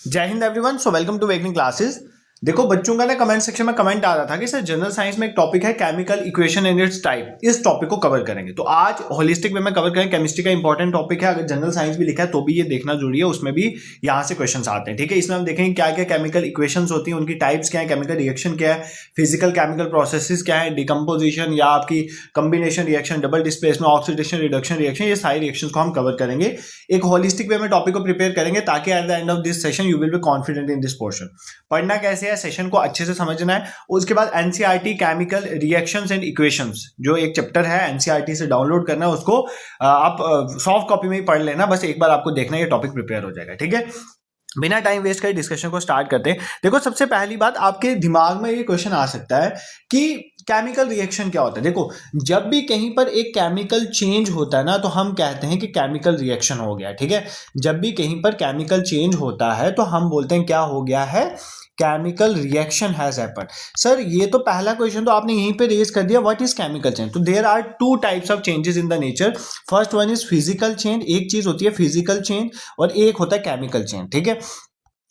जय हिंद everyone. So welcome to wakening classes. देखो बच्चों का ना कमेंट सेक्शन में कमेंट आ रहा था कि सर जनरल साइंस में एक टॉपिक है chemical equation and it's type, इस टॉपिक को कवर करेंगे। तो आज होलिस्टिक वे में कवर करेंगे। केमिस्ट्री का इंपॉर्टेंट टॉपिक है, अगर जनरल साइंस भी लिखा है तो भी ये देखना जरूरी है, उसमें भी यहाँ से क्वेश्चन आते हैं। ठीक है, इसमें हम देखेंगे क्या क्या केमिकल इक्वेशन होती हैं, उनकी टाइप्स क्या है, केमिकल रिएक्शन क्या है, फिजिकल केमिकल प्रोसेसेस क्या है, डिकम्पोजिशन या आपकी combination reaction, double displacement, oxidation, reduction reaction, ये सारी रिएक्शन को हम कवर करेंगे। एक होलिस्टिक वे में टॉपिक को प्रिपेयर करेंगे ताकि at the end of this session you will be confident in this portion. पढ़ना कैसे है, सेशन को अच्छे से समझना है। उसके बाद NCERT chemical reactions and equations जो एक चैप्टर है, एनसीईआरटी से डाउनलोड करना है उसको। आप सॉफ्ट कॉपी में ही पढ़ लेना, बस एक बार आपको देखना, ये टॉपिक प्रिपेयर हो जाएगा। ठीक है, बिना टाइम वेस्ट करे डिस्कशन को स्टार्ट करते हैं। देखो सबसे पहली बात, आपके दिमाग में ये क्वेश्चन आ सकता है कि केमिकल रिएक्शन क्या होता है। देखो जब भी कहीं पर एक केमिकल चेंज होता है ना, तो हम कहते हैं कि केमिकल रिएक्शन हो गया। ठीक है, जब भी कहीं पर केमिकल चेंज होता है तो हम बोलते हैं क्या हो गया है, chemical reaction has happened. Sir ये तो पहला क्वेश्चन तो आपने यहीं पे रेज कर दिया, व्हाट इज केमिकल चेंज। तो there are two types of changes in the nature. First one is physical change, एक चीज होती है फिजिकल चेंज और एक होता है केमिकल चेंज। ठीक है,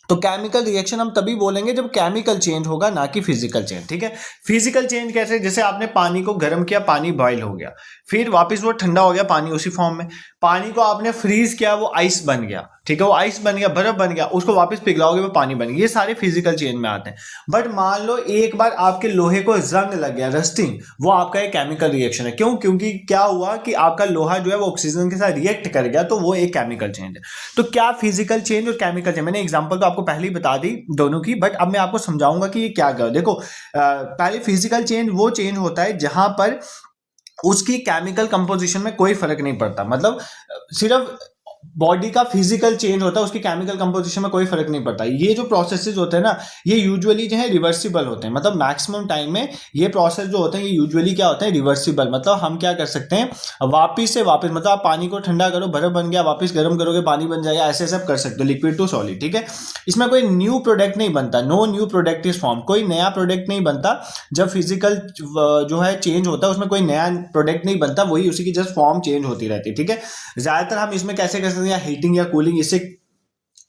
तो केमिकल रिएक्शन हम तभी बोलेंगे जब केमिकल चेंज होगा, ना कि फिजिकल चेंज। ठीक है, फिजिकल चेंज कैसे, जैसे आपने पानी को गर्म किया, पानी बॉयल हो गया, फिर वापस वो ठंडा हो गया पानी उसी फॉर्म में। पानी को आपने फ्रीज किया, वो आइस बन गया। ठीक है, वो आइस बन गया, बर्फ बन गया, उसको वापस पिघलाओगे वो पानी बन गया। ये सारे फिजिकल चेंज में आते हैं। बट मान लो एक बार आपके लोहे को जंग लग गया, रस्टिंग, वो आपका एक केमिकल रिएक्शन है। क्यों? क्योंकि क्या हुआ कि आपका लोहा जो है वो ऑक्सीजन के साथ रिएक्ट कर गया, तो वो एक केमिकल चेंज है। तो क्या फिजिकल चेंज और केमिकल चेंज, मैंने एग्जांपल तो आपको पहले ही बता दी दोनों की, बट अब मैं आपको समझाऊंगा कि ये क्या कर। देखो पहले फिजिकल चेंज वो चेंज होता है जहां पर उसकी केमिकल कंपोजिशन में कोई फर्क नहीं पड़ता। मतलब सिर्फ बॉडी का फिजिकल चेंज होता है, उसकी केमिकल कंपोजिशन में कोई फर्क नहीं पड़ता। ये जो प्रोसेसेस होते हैं ना, ये यूजुअली जो है रिवर्सिबल होते हैं। मतलब मैक्सिमम टाइम में ये प्रोसेस जो होते हैं ये यूजुअली क्या होते हैं, रिवर्सिबल। मतलब हम क्या कर सकते हैं, वापिस से वापस, मतलब आप पानी को ठंडा करो, बर्फ बन गया, वापस गर्म करोगे पानी बन जाएगा, ऐसे सब कर सकते हो, लिक्विड टू सॉलिड। ठीक है, इसमें कोई न्यू प्रोडक्ट नहीं बनता, no new product is form, कोई नया प्रोडक्ट नहीं बनता। जब फिजिकल जो है चेंज होता है उसमें कोई नया प्रोडक्ट नहीं बनता, वही उसी की जस्ट फॉर्म चेंज होती रहती है। ठीक है, ज्यादातर हम इसमें कैसे कर सकते हैं, हीटिंग या कूलिंग, इससे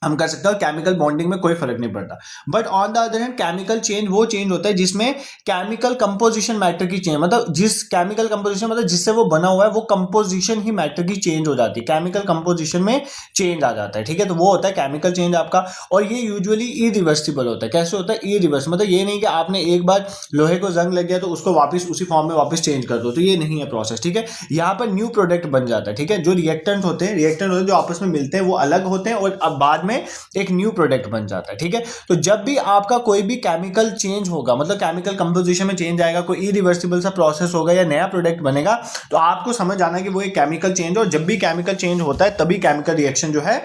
हम कर सकते हैं। केमिकल बॉन्डिंग में कोई फर्क नहीं पड़ता। But on the other hand chemical change वो चेंज होता है जिसमें केमिकल कंपोजिशन मैटर की चेंज, मतलब जिस केमिकल कंपोजिशन, मतलब जिससे वो बना हुआ है वो कंपोजिशन ही मैटर की चेंज हो जाती है, केमिकल कंपोजिशन में चेंज आ जाता है। ठीक है, तो वो होता है केमिकल चेंज आपका। और ये यूजुअली इरिवर्सिबल होता है। कैसे होता है, इरिवर्सिबल, मतलब ये नहीं कि आपने एक बार लोहे को जंग लग गया तो उसको वापस उसी फॉर्म में वापस चेंज कर दो, तो ये नहीं है प्रोसेस। ठीक है, यहाँ पर न्यू प्रोडक्ट बन जाता है। ठीक है, जो रिएक्टेंट होते हैं जो आपस में मिलते हैं वो अलग होते हैं और अब बाद में एक न्यू प्रोडक्ट बन जाता है। ठीक है, तो जब भी आपका कोई भी केमिकल चेंज होगा, मतलब केमिकल कंपोजिशन में चेंज आएगा, कोई इरिवर्सिबल सा प्रोसेस होगा या नया प्रोडक्ट बनेगा, तो आपको समझ आना कि वो एक केमिकल चेंज, और जब भी केमिकल चेंज होता है तभी केमिकल रिएक्शन जो है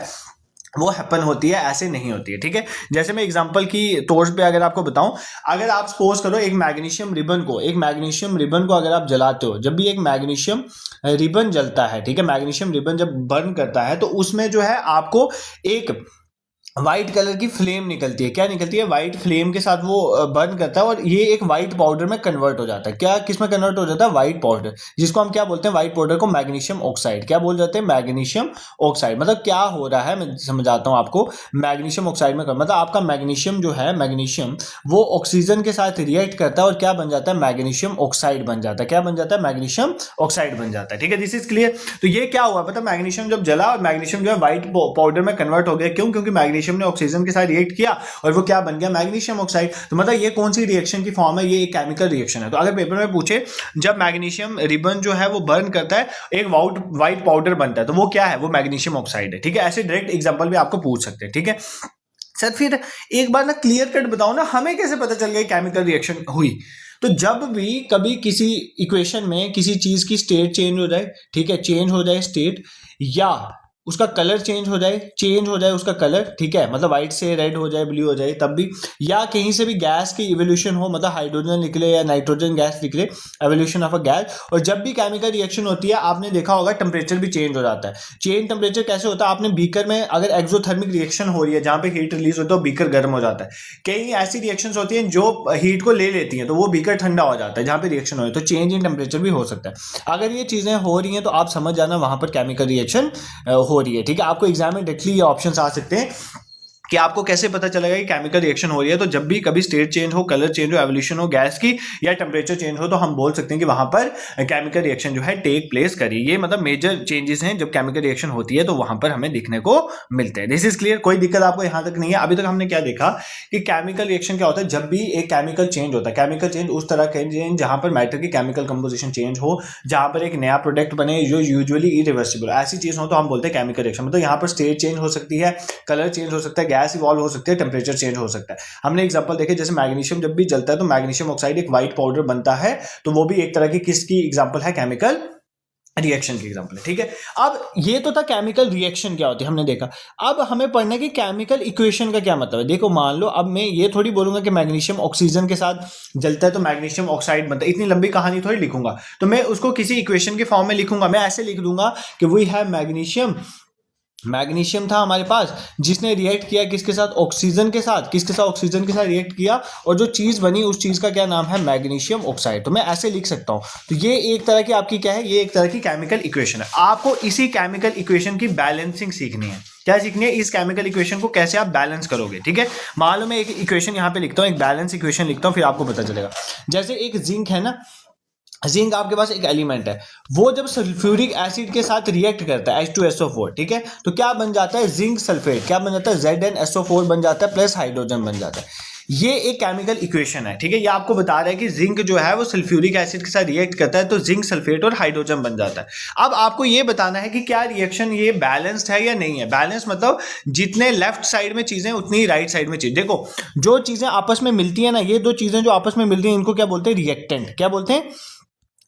वो हैपन होती है, ऐसे नहीं होती है। ठीक है, जैसे मैं एग्जांपल की तौर पे अगर आपको बताऊं, अगर आप सपोज करो एक मैग्नीशियम रिबन को अगर आप जलाते हो, जब भी एक मैग्नीशियम रिबन जलता है, ठीक है, मैग्नीशियम रिबन जब बर्न करता है तो उसमें जो है आपको एक व्हाइट कलर की फ्लेम निकलती है। क्या निकलती है, व्हाइट फ्लेम के साथ वो बर्न करता है और ये एक व्हाइट पाउडर में कन्वर्ट हो जाता है। क्या किस में कन्वर्ट हो जाता है, व्हाइट पाउडर, जिसको हम क्या बोलते हैं, व्हाइट पाउडर को मैग्नीशियम ऑक्साइड। क्या बोल जाते हैं, मैग्नीशियम ऑक्साइड। मतलब क्या हो रहा है, मैं समझाता हूं आपको। मैग्नीशियम ऑक्साइड में मतलब आपका मैग्नीशियम जो है, मैग्नीशियम वो ऑक्सीजन के साथ रिएक्ट करता है और क्या बन जाता है, मैग्नीशियम ऑक्साइड बन जाता है। क्या बन जाता है, मैग्नीशियम ऑक्साइड बन जाता है। ठीक है, दिस इज क्लियर। तो ये क्या हुआ, मतलब मैग्नीशियम जब जला और मैग्नीशियम जो है व्हाइट पाउडर में कन्वर्ट हो गया। क्यों? क्योंकि मैग्नीशियम ने ऑक्सीजन के साथ रिएक्ट किया और वो क्या बन गया, मैग्नीशियम ऑक्साइड। तो मतलब ये कौन सी रिएक्शन की फॉर्म है, ये एक केमिकल रिएक्शन है। तो अगर पेपर में पूछे जब मैग्नीशियम रिबन जो है वो बर्न करता है, एक व्हाइट पाउडर बनता है, तो वो क्या है, वो मैग्नीशियम ऑक्साइड है। ठीक है, ऐसे डायरेक्ट एग्जांपल भी आपको पूछ सकते हैं। ठीक है सर, फिर एक बार ना क्लियर कट बताओ ना, हमें कैसे पता चल गया केमिकल रिएक्शन हुई। तो जब भी कभी किसी इक्वेशन में किसी चीज की स्टेट चेंज हो जाए, ठीक है, चेंज हो जाए स्टेट, या उसका कलर चेंज हो जाए उसका कलर, ठीक है, मतलब व्हाइट से रेड हो जाए, ब्लू हो जाए, तब भी, या कहीं से भी गैस की इवोल्यूशन हो, मतलब हाइड्रोजन निकले या नाइट्रोजन गैस निकले, एवोल्यूशन ऑफ अ गैस। और जब भी केमिकल रिएक्शन होती है, आपने देखा होगा टेम्परेचर भी चेंज हो जाता है। चेंज टेम्परेचर कैसे होता है, आपने बीकर में अगर एक्सोथर्मिक रिएक्शन हो रही है जहां पे हीट रिलीज होता है, बीकर गर्म हो जाता है। कई ऐसी रिएक्शन होती हैं जो हीट को ले लेती हैं, तो वो बीकर ठंडा हो जाता है जहां पे रिएक्शन हो रही है। तो चेंज इन टेम्परेचर भी हो सकता है। अगर ये चीजें हो रही हैं तो आप समझ जाना वहां पर केमिकल रिएक्शन हो रही है। ठीक है, आपको एग्जाम में डायरेक्टली ये ऑप्शंस आ सकते हैं कि आपको कैसे पता चलेगा कि केमिकल रिएक्शन हो रही है। तो जब भी कभी स्टेट चेंज हो, कलर चेंज हो, एवोल्यूशन हो गैस की, या टेम्परेचर चेंज हो, तो हम बोल सकते हैं कि वहां पर केमिकल रिएक्शन जो है टेक प्लेस करी। ये मतलब मेजर चेंजेस हैं जब केमिकल रिएक्शन होती है तो वहां पर हमें दिखने को मिलते हैं। दिस इज क्लियर, कोई दिक्कत आपको यहां तक नहीं है। अभी तक हमने क्या देखा कि केमिकल रिएक्शन क्या होता है, जब भी एक केमिकल चेंज होता है, केमिकल चेंज उस तरह का चेंज जहां पर मैटर की केमिकल कंपोजिशन चेंज हो, जहां पर एक नया प्रोडक्ट बने जो यूजुअली इरिवर्सिबल, ऐसी चीज हो तो हम बोलते हैं केमिकल रिएक्शन। मतलब यहाँ पर स्टेट चेंज हो सकती है, कलर चेंज हो सकता है, गैस इवॉल्व हो सकती है, टेम्परेचर चेंज हो सकता है। हमने एग्जांपल देखे, जैसे मैग्नीशियम जब भी जलता है तो मैग्नीशियम ऑक्साइड एक व्हाइट पाउडर बनता है, तो वो भी एक तरह की किसकी एग्जांपल है, केमिकल रिएक्शन की एग्जांपल है। ठीक है, अब ये तो था केमिकल रिएक्शन क्या होती है हमने देखा। अब हमें पढ़ना है कि केमिकल इक्वेशन का क्या मतलब है। देखो मान लो अब मैं ये थोड़ी बोलूंगा कि मैग्नीशियम ऑक्सीजन के साथ जलता है तो मैग्नीशियम ऑक्साइड बनता है, इतनी लंबी कहानी थोड़ी लिखूंगा। तो मैं उसको किसी इक्वेशन के फॉर्म में लिखूंगा। मैं ऐसे लिख दूंगा कि वी हैव मैग्नीशियम था हमारे पास, जिसने रिएक्ट किया किसके साथ, ऑक्सीजन के साथ। किसके साथ, ऑक्सीजन के साथ रिएक्ट किया, और जो चीज बनी उस चीज का क्या नाम है, मैग्नीशियम ऑक्साइड। तो मैं ऐसे लिख सकता हूं। तो ये एक तरह की आपकी क्या है, ये एक तरह की केमिकल इक्वेशन है। आपको इसी केमिकल इक्वेशन की बैलेंसिंग सीखनी है। क्या सीखनी है, इस केमिकल इक्वेशन को कैसे आप बैलेंस करोगे। ठीक है, मान लो मैं एक इक्वेशन यहां पे लिखता हूं, एक बैलेंस इक्वेशन लिखता हूं, फिर आपको पता चलेगा। जैसे एक जिंक है ना, जिंक आपके पास एक एलिमेंट है, वो जब सल्फ्यूरिक एसिड के साथ रिएक्ट करता है H2SO4, ठीक है, तो क्या बन जाता है, जिंक सल्फेट। क्या बन जाता है, ZnSO4 बन जाता है, प्लस हाइड्रोजन बन जाता है। ये एक केमिकल इक्वेशन है। ठीक है, ये आपको बता रहा है कि जिंक जो है वो सल्फ्यूरिक एसिड के साथ रिएक्ट करता है तो जिंक सल्फेट और हाइड्रोजन बन जाता है। अब आपको ये बताना है कि क्या रिएक्शन ये बैलेंस्ड है या नहीं है। बैलेंस मतलब जितने लेफ्ट साइड में चीजें उतनी ही राइट साइड में चीज। देखो जो चीजें आपस में मिलती है ना, ये दो चीजें जो आपस में मिलती हैं इनको क्या बोलते हैं, रिएक्टेंट। क्या बोलते हैं,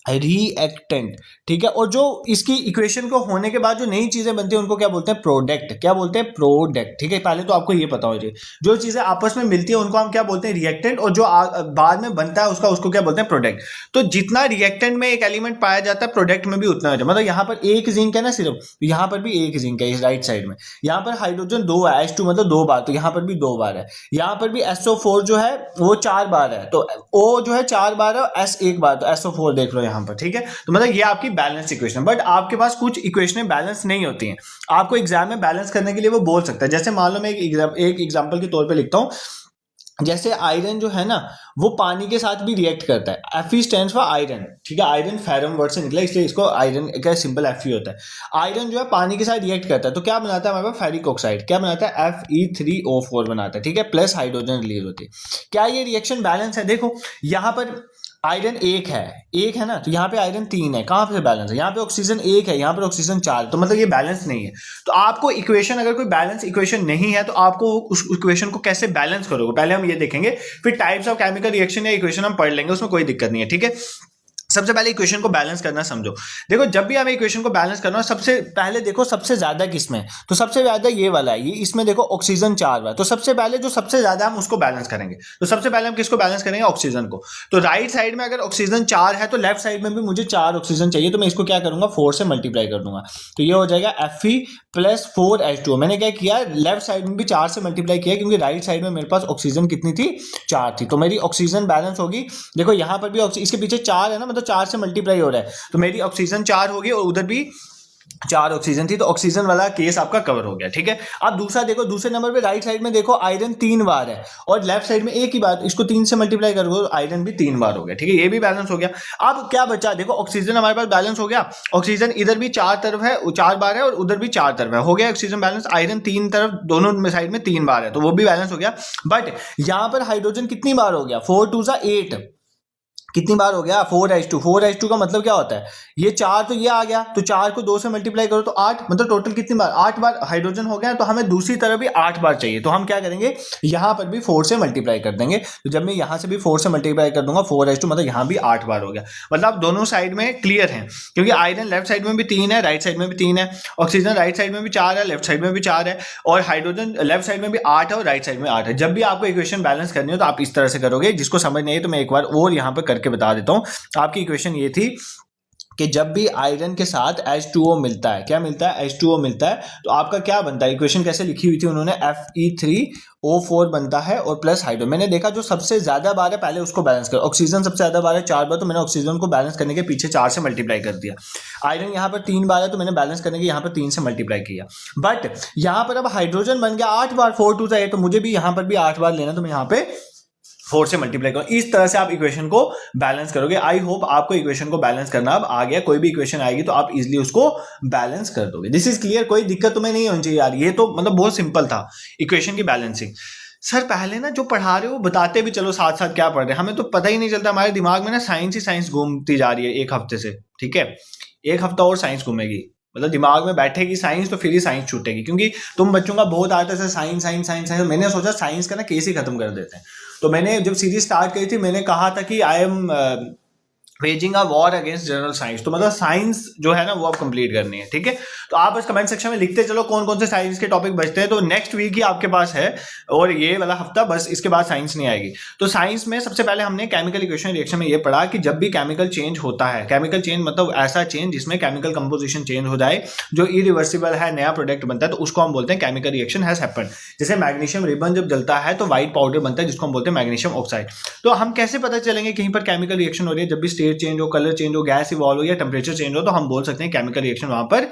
रिएक्टेंट। ठीक है, और जो इसकी इक्वेशन को होने के बाद जो नई चीजें बनती हैं उनको क्या बोलते हैं, प्रोडक्ट। क्या बोलते हैं, प्रोडक्ट। ठीक है, पहले तो आपको ये पता हो जाए, जो चीजें आपस में मिलती है उनको हम क्या बोलते हैं, रिएक्टेंट, और जो बाद में बनता है उसको क्या बोलते हैं, प्रोडक्ट। तो जितना रिएक्टेंट में एक एलिमेंट पाया जाता है प्रोडक्ट में भी उतना हो जाए। मतलब यहाँ पर एक जिंक है ना सिर्फ, यहाँ पर भी एक जिंक है इस राइट साइड में। यहाँ पर हाइड्रोजन 2 है, H2 मतलब 2 बार, तो यहाँ पर भी 2 बार है। यहाँ पर भी SO4 जो है वो 4 बार है, तो O जो है 4 बार है और S 1 बार, तो SO4 देख लो यहाँ पर। ठीक है, तो मतलब ये आपकी बैलेंस इक्वेशन। बट आपके पास कुछ इक्वेशनें बैलेंस नहीं होती हैं, आपको एग्जाम में बैलेंस करने के लिए वो बोल सकता है। जैसे मान लो मैं एक एग्जांपल के तौर पे लिखता हूं, जैसे आयरन जो है ना वो पानी के साथ भी रिएक्ट करता है। Fe stands for iron. ठीक है, आयरन फेरम वर्ड से निकला इसलिए इसको आयरन का सिंबल Fe होता है। आयरन जो है पानी के साथ रिएक्ट करता है तो क्या बनाता है हमारे पास, फेरिक ऑक्साइड। क्या बनाता है, Fe3O4 बनाता है। ठीक है, प्लस हाइड्रोजन रिलीज होती है। क्या ये रिएक्शन बैलेंस है, देखो यहाँ पर आयरन एक है ना, तो यहाँ पे आयरन 3 है, कहां पे बैलेंस है, यहाँ पे ऑक्सीजन 1 है, यहाँ पर ऑक्सीजन 4, तो मतलब ये बैलेंस नहीं है। तो आपको इक्वेशन, अगर कोई बैलेंस इक्वेशन नहीं है तो आपको उस इक्वेशन को कैसे बैलेंस करोगे, पहले हम ये देखेंगे, फिर टाइप्स ऑफ केमिकल रिएक्शन या इक्वेशन हम पढ़ लेंगे, उसमें कोई दिक्कत नहीं है। ठीक है, सबसे पहले इक्वेशन को बैलेंस करना समझो। देखो जब भी हमें इक्वेशन को बैलेंस करना हो, सबसे पहले देखो सबसे ज्यादा किसमें, तो सबसे ज्यादा ये वाला है, ये इसमें देखो ऑक्सीजन 4 बार, तो सबसे पहले जो सबसे ज्यादा हम उसको बैलेंस करेंगे। तो सबसे पहले हम किसको बैलेंस करेंगे, ऑक्सीजन को। तो राइट साइड में अगर ऑक्सीजन 4 है तो लेफ्ट साइड में भी मुझे 4 ऑक्सीजन चाहिए, तो मैं इसको क्या करूंगा, 4 से मल्टीप्लाई कर दूंगा, तो ये हो जाएगा Fe प्लस 4H2O। मैंने क्या किया, लेफ्ट साइड में भी 4 से मल्टीप्लाई किया क्योंकि राइट साइड में मेरे पास ऑक्सीजन कितनी थी, 4 थी, तो मेरी ऑक्सीजन बैलेंस होगी। देखो यहाँ पर भी इसके पीछे 4 है ना, मतलब 4 से मल्टीप्लाई हो रहा है, तो मेरी ऑक्सीजन 4 होगी और उधर भी 4 ऑक्सीजन थी, तो ऑक्सीजन वाला केस आपका कवर हो गया। ठीक है, अब दूसरा देखो, दूसरे नंबर पे राइट साइड में देखो आयरन 3 बार है और लेफ्ट साइड में एक ही बार, इसको 3 से मल्टीप्लाई करोगे तो आयरन भी 3 बार हो गया। ठीक है, ये भी बैलेंस हो गया। अब क्या बचा, देखो ऑक्सीजन हमारे पास बैलेंस हो गया, ऑक्सीजन इधर भी 4 तरफ है, 4 बार है और उधर भी 4 तरफ है, हो गया ऑक्सीजन बैलेंस। आयरन 3 तरफ दोनों साइड में 3 बार है, तो वो भी बैलेंस हो गया। बट यहां पर हाइड्रोजन कितनी बार हो गया, 4 2 8, कितनी बार हो गया, 4H2 का मतलब क्या होता है, ये 4 तो ये आ गया, तो 4 को 2 से मल्टीप्लाई करो तो 8, मतलब टोटल कितनी बार, 8 बार हाइड्रोजन हो गया। तो हमें दूसरी तरफ भी 8 बार चाहिए, तो हम क्या करेंगे, यहां पर भी 4 से मल्टीप्लाई कर देंगे। तो जब मैं यहां से भी 4 से मल्टीप्लाई कर दूंगा 4H2, मतलब यहां भी 8 बार हो गया। मतलब दोनों साइड में क्लियर है, क्योंकि आयरन लेफ्ट साइड में भी 3 है, राइट साइड में भी 3 है, ऑक्सीजन राइट साइड में भी 4 है, लेफ्ट साइड में भी 4 है, और हाइड्रोजन लेफ्ट साइड में भी 8 है और राइट साइड में 8 है। जब भी आपको इक्वेशन बैलेंस करनी हो तो आप इस तरह से करोगे। जिसको समझ नहीं है तो मैं एक बार और यहां पर करके बता देता हूं। आपकी इक्वेशन ये थी कि जब भी आयरन के साथ H2O मिलता है, क्या मिलता है, H2O मिलता है, तो आपका क्या बनता है, इक्वेशन कैसे लिखी हुई थी उन्होंने, Fe3O4 बनता है और प्लस हाइड्रो। मैंने देखा जो सबसे ज्यादा बार है पहले उसको बैलेंस कर, ऑक्सीजन सबसे ज्यादा बार है 4 बार, तो मैंने ऑक्सीजन को बैलेंस करने के पीछे 4 से मल्टीप्लाई कर दिया। आयरन यहाँ पर 3 बार है तो मैंने बैलेंस करने के यहाँ पर 3 से मल्टीप्लाई किया। बट यहाँ पर अब हाइड्रोजन बन गया 8 बार, 4 2 8, तो मुझे भी यहाँ पर भी 8 बार लेना, तो मैं यहाँ पे 4 से मल्टीप्लाई करो। इस तरह से आप इक्वेशन को बैलेंस करोगे। आई होप आपको इक्वेशन को बैलेंस करना अब आ गया। कोई भी इक्वेशन आएगी तो आप इजीली उसको बैलेंस कर दोगे। दिस इज क्लियर, कोई दिक्कत तुम्हें नहीं होनी चाहिए यार। ये तो मतलब बहुत सिंपल था इक्वेशन की बैलेंसिंग। सर पहले ना जो पढ़ा रहे हो बताते भी चलो साथ साथ क्या पढ़ रहे हैं, हमें तो पता ही नहीं चलता। हमारे दिमाग में ना साइंस ही साइंस घूमती जा रही है एक हफ्ते से, ठीक है, एक हफ्ता और साइंस घूमेगी, मतलब दिमाग में बैठेगी साइंस तो फिर ही साइंस छूटेगी, क्योंकि तुम बच्चों का बहुत आता है साइंस साइंस साइंस साइंस। मैंने सोचा साइंस का ना केस ही खत्म कर देते हैं। तो मैंने जब सीरीज स्टार्ट करी थी मैंने कहा था कि I am waging a war against general science. तो मतलब साइंस जो है ना वो अब कंप्लीट करनी है, ठीक है। तो आप बस कमेंट सेक्शन में लिखते चलो कौन कौन से साइंस के टॉपिक बचते हैं। तो नेक्स्ट वीक ही आपके पास है और ये वाला हफ्ता, बस इसके बाद साइंस नहीं आएगी। तो साइंस में सबसे पहले हमने केमिकल इक्वेशन रिएक्शन में ये पढ़ा कि जब भी केमिकल चेंज होता है, केमिकल चेंज मतलब ऐसा चेंज जिसमें केमिकल कंपोजिशन चेंज हो जाए, जो इरिवर्सिबल है, नया प्रोडक्ट बनता है, तो उसको हम बोलते हैं केमिकल रिएक्शन हैज हैपेंड। जैसे मैग्नीशियम रिबन जब जलता है तो व्हाइट पाउडर बनता है जिसको हम बोलते हैं मैग्नीशियम ऑक्साइड। तो हम कैसे पता चलेंगे कहीं पर केमिकल रिएक्शन हो रही है? जब भी स्टेट चेंज हो, कलर चेंज हो, गैस इवॉल्व हो या टेम्परेचर चेंज हो, तो हम बोल सकते हैं केमिकल रिएक्शन वहां पर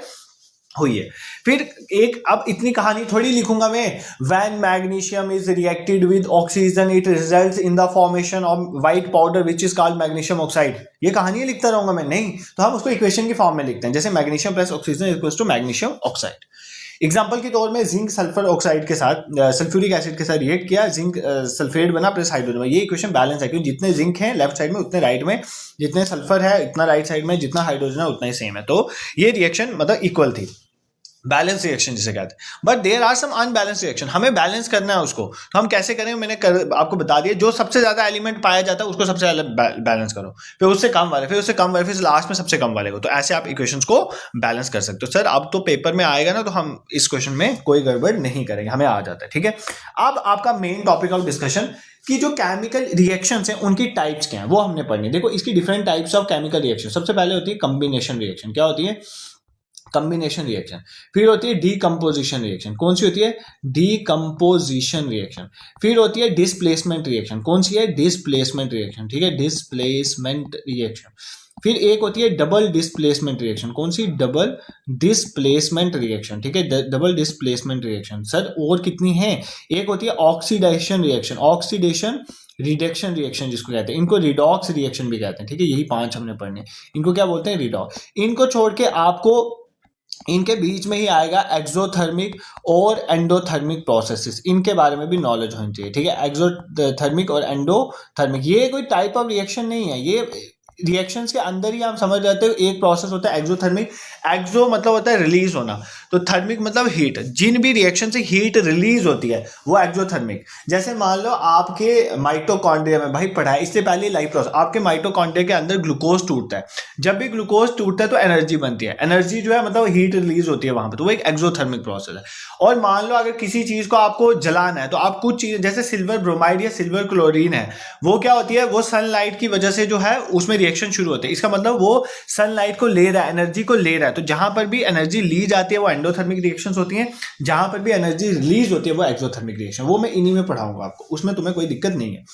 हुई है। फिर एक, अब इतनी कहानी थोड़ी लिखूंगा मैं, when magnesium is reacted with oxygen it results in the formation of white powder which is called magnesium oxide. ये कहानी लिखता रहूंगा मैं? नहीं, तो हम उसको इक्वेशन की फॉर्म में लिखते हैं, जैसे magnesium plus oxygen equals to magnesium oxide. Example के तौर में जिंक सल्फर ऑक्साइड के साथ सल्फ्यूरिक एसिड के साथ रिएक्ट किया, जिंक सल्फेट बना प्लस हाइड्रोजन। ये इक्वेशन बैलेंस है क्योंकि जितने जिंक हैं लेफ्ट साइड में उतने राइट में, जितने सल्फर है इतना राइट साइड में, जितना हाइड्रोजन है उतना ही सेम है। तो ये रिएक्शन मतलब इक्वल थी, बैलेंस रिएक्शन जिसे कहते हैं। But there are some unbalance reaction, हमें बैलेंस करना है उसको। तो हम कैसे करें? मैंने आपको बता दिया, जो सबसे ज्यादा एलिमेंट पाया जाता है उसको सबसे पहले बैलेंस करो, फिर उससे कम वाले, फिर उससे कम वाले, फिर लास्ट में सबसे कम वाले को। तो ऐसे आप इक्वेशंस को बैलेंस कर सकते हो। सर अब तो पेपर में आएगा ना, तो हम इस क्वेश्चन में कोई गड़बड़ नहीं करेंगे, हमें आ जाता है, ठीक है। अब आपका मेन टॉपिक ऑफ डिस्कशन कि जो केमिकल रिएक्शंस हैं उनकी टाइप्स क्या हैं वो हमने पढ़नी। देखो इसकी different types of chemical reaction. सबसे पहले होती है कॉम्बिनेशन रिएक्शन। क्या होती है? Combination reaction. फिर होती है डीकंपोजिशन रिएक्शन। कौन सी होती है? Decomposition reaction. फिर होती है डिस्प्लेसमेंट रिएक्शन। कौन सी है? डिस्प्लेसमेंट रिएक्शन, ठीक है, डिस्प्लेसमेंट रिएक्शन। फिर एक होती है डबल डिस्प्लेसमेंट रिएक्शन। कौन सी? डबल डिस्प्लेसमेंट रिएक्शन, ठीक है, डबल डिस्प्लेसमेंट रिएक्शन। सर और कितनी है? एक होती है oxidation reaction, oxidation reduction reaction जिसको कहते हैं, इनको रिडॉक्स रिएक्शन भी कहते हैं, ठीक है। यही 5 हमने पढ़ने, इनको क्या बोलते हैं? रिडॉक्स। इनको छोड़ के आपको इनके बीच में ही आएगा एक्सोथर्मिक और एंडोथर्मिक प्रोसेसेस। इनके बारे में भी नॉलेज होनी चाहिए, ठीक है। एक्सोथर्मिक और एंडोथर्मिक ये कोई टाइप ऑफ रिएक्शन नहीं है, ये रिएक्शंस के अंदर ही आप समझ जाते हो। एक प्रोसेस होता है एक्सोथर्मिक, एक्सो मतलब होता है रिलीज होना, तो थर्मिक मतलब हीट। जिन भी रिएक्शन से हीट रिलीज होती है वो एक्सोथर्मिक। जैसे मान लो आपके माइटोकॉन्ड्रिया में, भाई पढ़ा है इससे पहले लाइफ प्रोसेस, आपके माइटोकॉन्ड्रिया के अंदर ग्लूकोज टूटता है। जब भी ग्लूकोज टूटता है तो एनर्जी बनती है, एनर्जी जो है मतलब हीट रिलीज होती है वहां पर, तो वो एक एक्सोथर्मिक प्रोसेस है। और मान लो अगर किसी चीज को आपको जलाना है तो आप कुछ चीज, जैसे सिल्वर ब्रोमाइड या सिल्वर क्लोरीन है, वो क्या होती है? वो सनलाइट की वजह से जो है उसमें रिएक्शन शुरू होते हैं। इसका मतलब वो सनलाइट को ले रहा है, एनर्जी को ले रहा है। तो जहां पर भी एनर्जी ली जाती है वो एंडोथर्मिक रिएक्शंस होती हैं, जहां पर भी एनर्जी रिलीज होती है वो एक्सोथर्मिक रिएक्शन। वो मैं इन्हीं में पढ़ाऊंगा आपको, उसमें तुम्हें कोई दिक्कत नहीं है।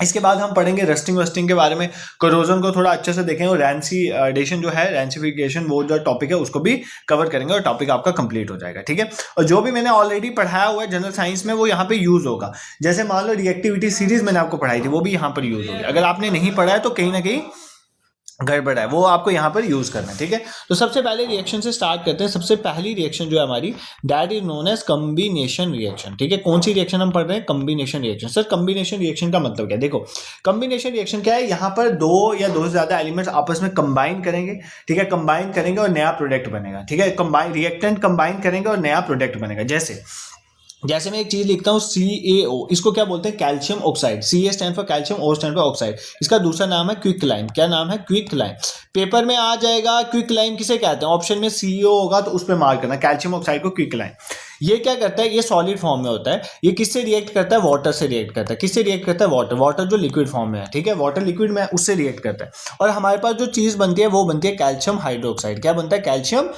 इसके बाद हम पढ़ेंगे रस्टिंग वस्टिंग के बारे में, कोरोजन को थोड़ा अच्छे से देखेंगे, और रैंसीडेशन जो है, रैंसिफिकेशन, वो जो टॉपिक है उसको भी कवर करेंगे और टॉपिक आपका कंप्लीट हो जाएगा, ठीक है। और जो भी मैंने ऑलरेडी पढ़ाया हुआ है जनरल साइंस में वो यहाँ पे यूज होगा। जैसे मान लो रिएक्टिविटी सीरीज मैंने आपको पढ़ाई थी, वो भी यहाँ पर यूज होगी। अगर आपने नहीं पढ़ा है तो कहीं ना कहीं गड़बड़ है, वो आपको यहाँ पर यूज करना है, ठीक है। तो सबसे पहले रिएक्शन से स्टार्ट करते हैं। सबसे पहली रिएक्शन जो है हमारी, that is known as combination reaction, ठीक है। कौन सी रिएक्शन हम पढ़ रहे हैं? Combination reaction. Sir combination reaction का मतलब क्या है? देखो कॉम्बिनेशन रिएक्शन क्या है, यहाँ पर दो या दो से ज्यादा एलिमेंट्स आपस में कंबाइन करेंगे, ठीक है, कंबाइन करेंगे और नया प्रोडक्ट बनेगा, ठीक है। कंबाइन रिएक्टेंट कंबाइन करेंगे और नया प्रोडक्ट बनेगा। जैसे मैं एक चीज लिखता हूं CaO, इसको क्या बोलते हैं? Calcium oxide. C stand for calcium, O stand for oxide. इसका दूसरा नाम है क्विकलाइन। क्या नाम है? क्विकलाइन। पेपर में आ जाएगा क्विकलाइन किसे कहते हैं, ऑप्शन में CO होगा तो उस पर मार्क करना, कैल्शियम ऑक्साइड को क्विकलाइन। ये क्या करता है, ये सॉलिड फॉर्म में होता है, ये किससे रिएक्ट करता है, वाटर से रिएक्ट करता है। किससे रिएक्ट करता है, वाटर, वाटर जो लिक्विड फॉर्म में है, ठीक है, वाटर लिक्विड में है, उससे रिएक्ट करता है। और हमारे पास जो चीज बनती है वो बनती है कैल्शियम हाइड्रोक्साइड। क्या बनता है, कैल्शियम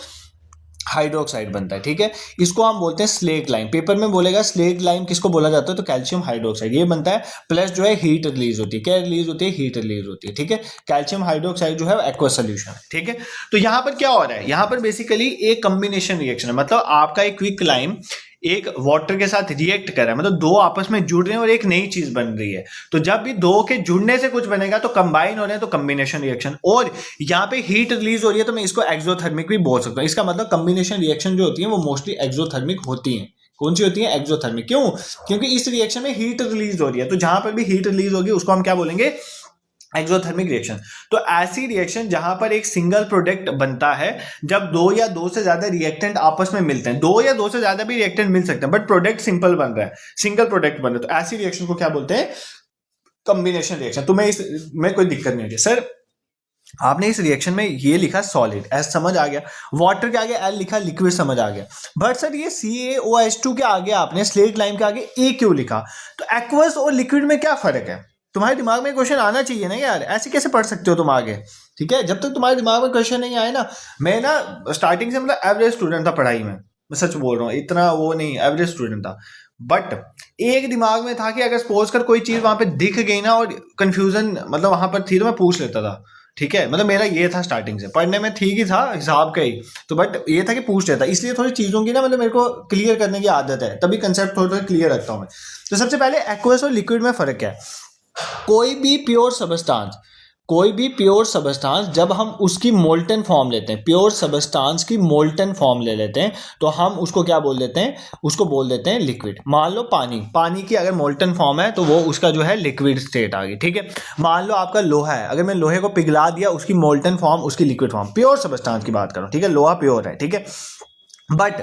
हाइड्रोक्साइड बनता है, ठीक है। इसको हम बोलते हैं स्लेट लाइम, पेपर में बोलेगा स्लेट लाइम किसको बोला जाता है, तो कैल्शियम हाइड्रोक्साइड ये बनता है। प्लस जो है हीट रिलीज होती है, क्या रिलीज होती है, हीट रिलीज होती है, ठीक है। कैल्शियम हाइड्रोक्साइड जो है एक्वस सोल्यूशन है, ठीक है। तो यहाँ पर क्या हो रहा है, यहाँ पर बेसिकली एक कॉम्बिनेशन रिएक्शन है, मतलब आपका एक क्विक लाइम एक वाटर के साथ रिएक्ट कर रहा है, मतलब दो आपस में जुड़ रहे हैं और एक नई चीज बन रही है। तो जब भी दो के जुड़ने से कुछ बनेगा तो कंबाइन हो रहे हैं, तो कॉम्बिनेशन रिएक्शन। और यहाँ पे हीट रिलीज हो रही है तो मैं इसको एक्सोथर्मिक भी बोल सकता हूँ। इसका मतलब कॉम्बिनेशन रिएक्शन जो होती है वो मोस्टली एक्सोथर्मिक होती है। कौन सी होती है, एक्सोथर्मिक। क्यों, क्योंकि इस रिएक्शन में हीट रिलीज हो रही है, तो जहां पर भी हीट रिलीज होगी उसको हम क्या बोलेंगे, एक्सोथर्मिक रिएक्शन। तो ऐसी रिएक्शन जहां पर एक सिंगल प्रोडक्ट बनता है, जब दो या दो से ज्यादा रिएक्टेंट आपस में मिलते हैं, दो या दो से ज्यादा भी रिएक्टेंट मिल सकते हैं बट प्रोडक्ट सिंपल बन रहा है, सिंगल प्रोडक्ट बन रहा है, तो ऐसी रिएक्शन को क्या बोलते हैं, कॉम्बिनेशन रिएक्शन। तो मैं इसमें कोई दिक्कत नहीं होगी। सर आपने इस रिएक्शन में ये लिखा सॉलिड, एस समझ आ गया, वाटर के आगे एल लिखा, लिक्विड समझ आ गया, बट सर ये CaOH2 के आगे आपने स्लेट लाइम के आगे ए क्यों लिखा, तो एक्वस और लिक्विड में क्या फर्क है। तुम्हारे दिमाग में क्वेश्चन आना चाहिए ना यार, ऐसे कैसे पढ़ सकते हो तुम आगे, ठीक है। जब तक तुम्हारे दिमाग में क्वेश्चन नहीं आए ना, मैं ना स्टार्टिंग से मतलब एवरेज स्टूडेंट था पढ़ाई में, मैं सच बोल रहा हूँ, इतना वो नहीं, एवरेज स्टूडेंट था। बट एक दिमाग में था कि अगर सपोज कर कोई चीज वहां पे दिख गई ना और कंफ्यूजन मतलब वहां पर थी तो मैं पूछ लेता था, ठीक है। मतलब मेरा ये था स्टार्टिंग से, पढ़ने में ठीक ही था हिसाब का ही, तो बट ये था कि पूछ लेता, इसलिए थोड़ी चीजों की ना मतलब मेरे को क्लियर करने की आदत है, तभी कंसेप्ट थोड़ा क्लियर रखता हूँ मैं। तो सबसे पहले एक्वस और लिक्विड में फर्क क्या है। कोई भी प्योर सबस्टांस, कोई भी प्योर सबस्टांस जब हम उसकी मोल्टन फॉर्म लेते हैं, प्योर सबस्टांस की मोल्टन फॉर्म ले लेते हैं, तो हम उसको क्या बोल देते हैं, उसको बोल देते हैं लिक्विड। मान लो पानी, पानी की अगर मोल्टन फॉर्म है तो वो उसका जो है लिक्विड स्टेट आ गई, ठीक है। मान लो आपका लोहा है, अगर मैं लोहे को पिघला दिया, उसकी मोल्टन फॉर्म उसकी लिक्विड फॉर्म, प्योर सबस्टांस की बात करो, ठीक है, लोहा प्योर है, ठीक है। बट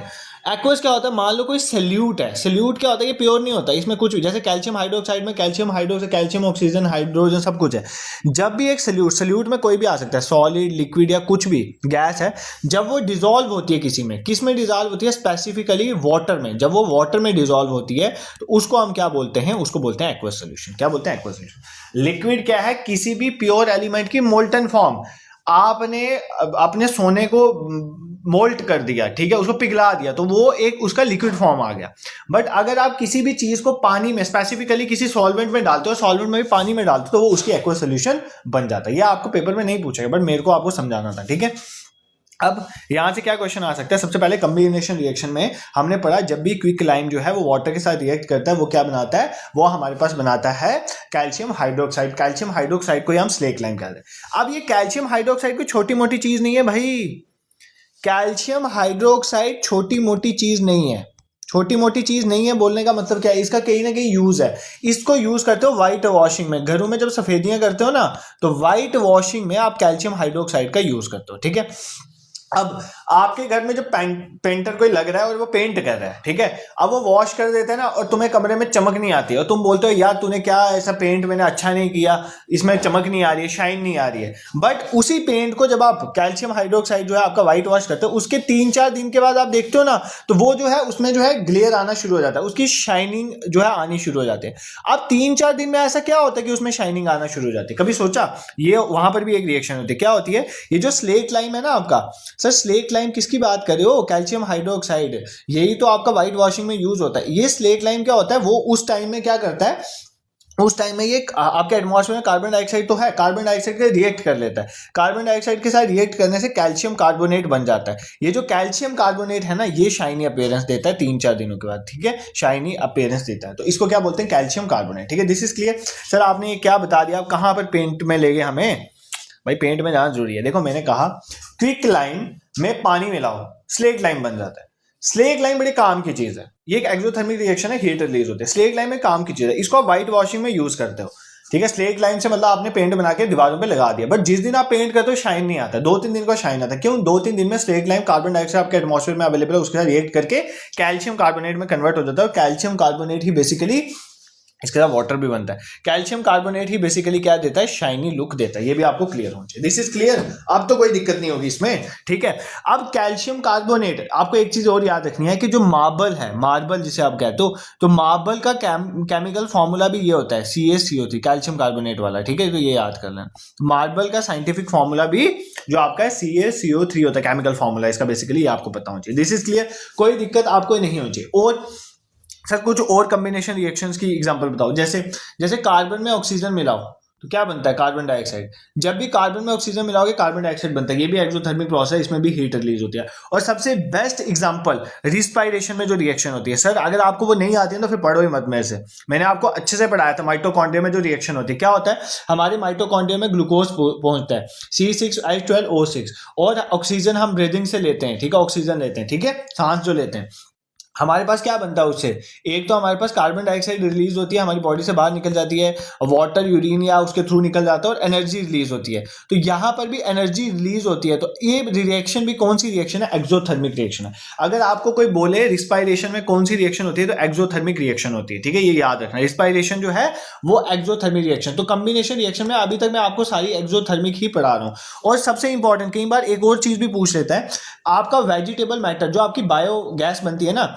एक्वस क्या होता है, मान लो कोई सल्यूट है, सल्यूट क्या होता है, ये प्योर नहीं होता, इसमें कुछ भी, जैसे कैल्शियम हाइड्रोक्साइड में calcium hydroxide, calcium oxygen hydrogen सब कुछ है। जब भी एक सल्यूट, सल्यूट में कोई भी आ सकता है, सॉलिड लिक्विड या कुछ भी गैस है, जब वो डिजोल्व होती है किसी में, किस में डिजोल्व होती है, स्पेसिफिकली वाटर में, जब वो वाटर में डिजोल्व होती है तो उसको हम क्या बोलते हैं, उसको बोलते हैं एक्वस सोल्यूशन। क्या बोलते हैं, एक्वस सोल्यूशन। लिक्विड क्या है, किसी भी प्योर एलिमेंट की मोल्टन फॉर्म, आपने अपने सोने को मोल्ट कर दिया, ठीक है, उसको पिघला दिया, तो वो एक उसका लिक्विड फॉर्म आ गया। बट अगर आप किसी भी चीज को पानी में, स्पेसिफिकली किसी सॉल्वेंट में डालते हो, सॉल्वेंट में भी पानी में डालते हो, तो वो उसकी एक्वस सोल्यूशन बन जाता है। ये आपको पेपर में नहीं पूछेगा बट मेरे को आपको समझाना था, ठीक है। अब यहां से क्या क्वेश्चन आ सकता है, सबसे पहले कॉम्बिनेशन रिएक्शन में हमने पढ़ा, जब भी क्विक लाइम जो है वो वाटर के साथ रिएक्ट करता है, वो क्या बनाता है, वो हमारे पास बनाता है कैल्शियम हाइड्रोक्साइड। कैल्शियम हाइड्रोक्साइड को हम स्लेट लाइम कहते हैं। अब ये कैल्शियम हाइड्रोक्साइड कोई छोटी मोटी चीज नहीं है भाई, कैल्शियम हाइड्रोक्साइड छोटी मोटी चीज नहीं है। छोटी मोटी चीज नहीं है बोलने का मतलब क्या है, इसका कहीं ना कहीं यूज है। इसको यूज करते हो व्हाइट वॉशिंग में, घरों में जब सफेदियां करते हो ना, तो व्हाइट वॉशिंग में आप कैल्शियम हाइड्रोक्साइड का यूज करते हो, ठीक है। अब आपके घर में जो पेंटर कोई लग रहा है और वो पेंट कर रहा है, ठीक है, अब वो वॉश कर देता है ना, और तुम्हें कमरे में चमक नहीं आती है, और तुम बोलते हो यार तूने क्या ऐसा पेंट मैंने अच्छा नहीं किया, इसमें चमक नहीं आ रही है, शाइन नहीं आ रही है। बट उसी पेंट को जब आप कैल्शियम हाइड्रोक्साइड जो है आपका व्हाइट वॉश करते हो, उसके 3-4 दिन के बाद आप देखते हो ना, तो वो जो है उसमें जो है ग्लेयर आना शुरू हो जाता है, उसकी शाइनिंग जो है आनी शुरू हो जाती है। अब 3-4 दिन में ऐसा क्या होता है कि उसमें शाइनिंग आना शुरू हो जाती है, कभी सोचा? ये वहां पर भी एक रिएक्शन होती है, क्या होती है, ये जो स्लेट लाइम है ना आपका, सर स्लेट लाइम किसकी बात कर रहे हो, कैल्शियम हाइड्रोक्साइड, यही तो आपका व्हाइट वॉशिंग में यूज होता है। ये स्लेट लाइम क्या होता है, वो उस टाइम में क्या करता है, उस टाइम में ये आपके एटमॉस्फेयर में कार्बन डाइऑक्साइड तो है, कार्बन डाइऑक्साइड के रिएक्ट कर लेता है, कार्बन डाइऑक्साइड के साथ रिएक्ट करने से कैल्शियम कार्बोनेट बन जाता है। ये जो कैल्शियम कार्बोनेट है ना, ये शाइनी अपीयरेंस देता है 3-4 दिनों के बाद, ठीक है, शाइनी अपीयरेंस देता है, तो इसको क्या बोलते हैं, कैल्शियम कार्बोनेट, ठीक है। This is clear. सर आपने ये क्या बता दिया, आप कहां पर पेंट में ले गए हमें, भाई पेंट में जाना जरूरी है। देखो मैंने कहा क्विक लाइम में पानी मिलाओ, स्लेट लाइम बन जाता है। स्लेट लाइम बड़ी काम की चीज है, ये एक एक्सोथर्मिक रिएक्शन है, हीट रिलीज होती है। स्लेट लाइम में काम की चीज है, इसको आप व्हाइट वॉशिंग में यूज करते हो, ठीक है। स्लेट लाइम से मतलब आपने पेंट बना के दीवारों पे लगा दिया, बट जिस दिन आप पेंट करते हो शाइन नहीं आता, 2-3 दिन का शाइन आता है। क्यों? 2-3 दिन में स्लेट लाइम कार्बन डाइऑक्साइड आपके एटमॉस्फेयर में अवेलेबल है, उसके साथ रिएक्ट करके कैल्शियम कार्बोनेट में कन्वर्ट हो जाता है, और कैल्शियम कार्बोनेट ही बेसिकली इसके साथ वाटर भी बनता है। कैल्शियम कार्बोनेट ही बेसिकली क्या देता है, शाइनी लुक देता है। ये भी आपको क्लियर होना चाहिए। दिस इज क्लियर, अब तो कोई दिक्कत नहीं होगी इसमें, ठीक है। अब कैल्शियम कार्बोनेट, आपको एक चीज और याद रखनी है कि जो मार्बल है, मार्बल जिसे आप कहते हो, तो मार्बल का केमिकल फॉर्मूला भी ये होता है CaCO3, कैल्शियम कार्बोनेट वाला, ठीक है, तो ये याद कर लेना। मार्बल का साइंटिफिक फॉर्मूला भी जो आपका है CaCO3 होता है, केमिकल फॉर्मूला इसका बेसिकली, आपको पता होना चाहिए। दिस इज क्लियर, कोई दिक्कत आपको नहीं होनी चाहिए। और सर कुछ और कॉम्बिनेशन रिएक्शंस की एग्जांपल बताओ। जैसे जैसे कार्बन में ऑक्सीजन मिलाओ तो क्या बनता है, कार्बन डाइऑक्साइड। जब भी कार्बन में ऑक्सीजन मिलाओगे कार्बन डाइऑक्साइड बनता है, ये भी एक्सोथर्मिक प्रोसेस है, इसमें भी हीट रिलीज होती है। और सबसे बेस्ट एग्जांपल रिस्पायरेशन में जो रिएक्शन होती है, सर अगर आपको वो नहीं आती है तो फिर पढ़ो ही मत मेरे से, मैंने आपको अच्छे से पढ़ाया था। माइटोकॉन्ड्रिया में जो रिएक्शन होती है, क्या होता है, हमारे माइटोकॉन्ड्रिया में ग्लूकोज पहुंचता है C6H12O6, और ऑक्सीजन हम ब्रीदिंग से लेते हैं, ठीक है, ऑक्सीजन लेते हैं, ठीक है, सांस जो लेते हैं, हमारे पास क्या बनता है उससे, एक तो हमारे पास कार्बन डाइऑक्साइड रिलीज होती है, हमारी बॉडी से बाहर निकल जाती है, वाटर यूरिन या उसके थ्रू निकल जाता है, और एनर्जी रिलीज होती है। तो यहाँ पर भी एनर्जी रिलीज होती है। तो ये रिएक्शन भी कौन सी रिएक्शन है, एक्सोथर्मिक रिएक्शन है। अगर आपको कोई बोले रिस्पायरेशन में कौन सी रिएक्शन होती है, तो एक्सोथर्मिक रिएक्शन होती है, ठीक है, ये याद रखना। रिस्पायरेशन जो है वो एक्सोथर्मिक रिएक्शन। तो कॉम्बिनेशन रिएक्शन में अभी तक मैं आपको सारी एक्सोथर्मिक ही पढ़ा रहा हूँ। और सबसे इंपॉर्टेंट, कई बार एक और चीज भी पूछ लेता है, आपका वेजिटेबल मैटर जो आपकी बायोगैस बनती है ना,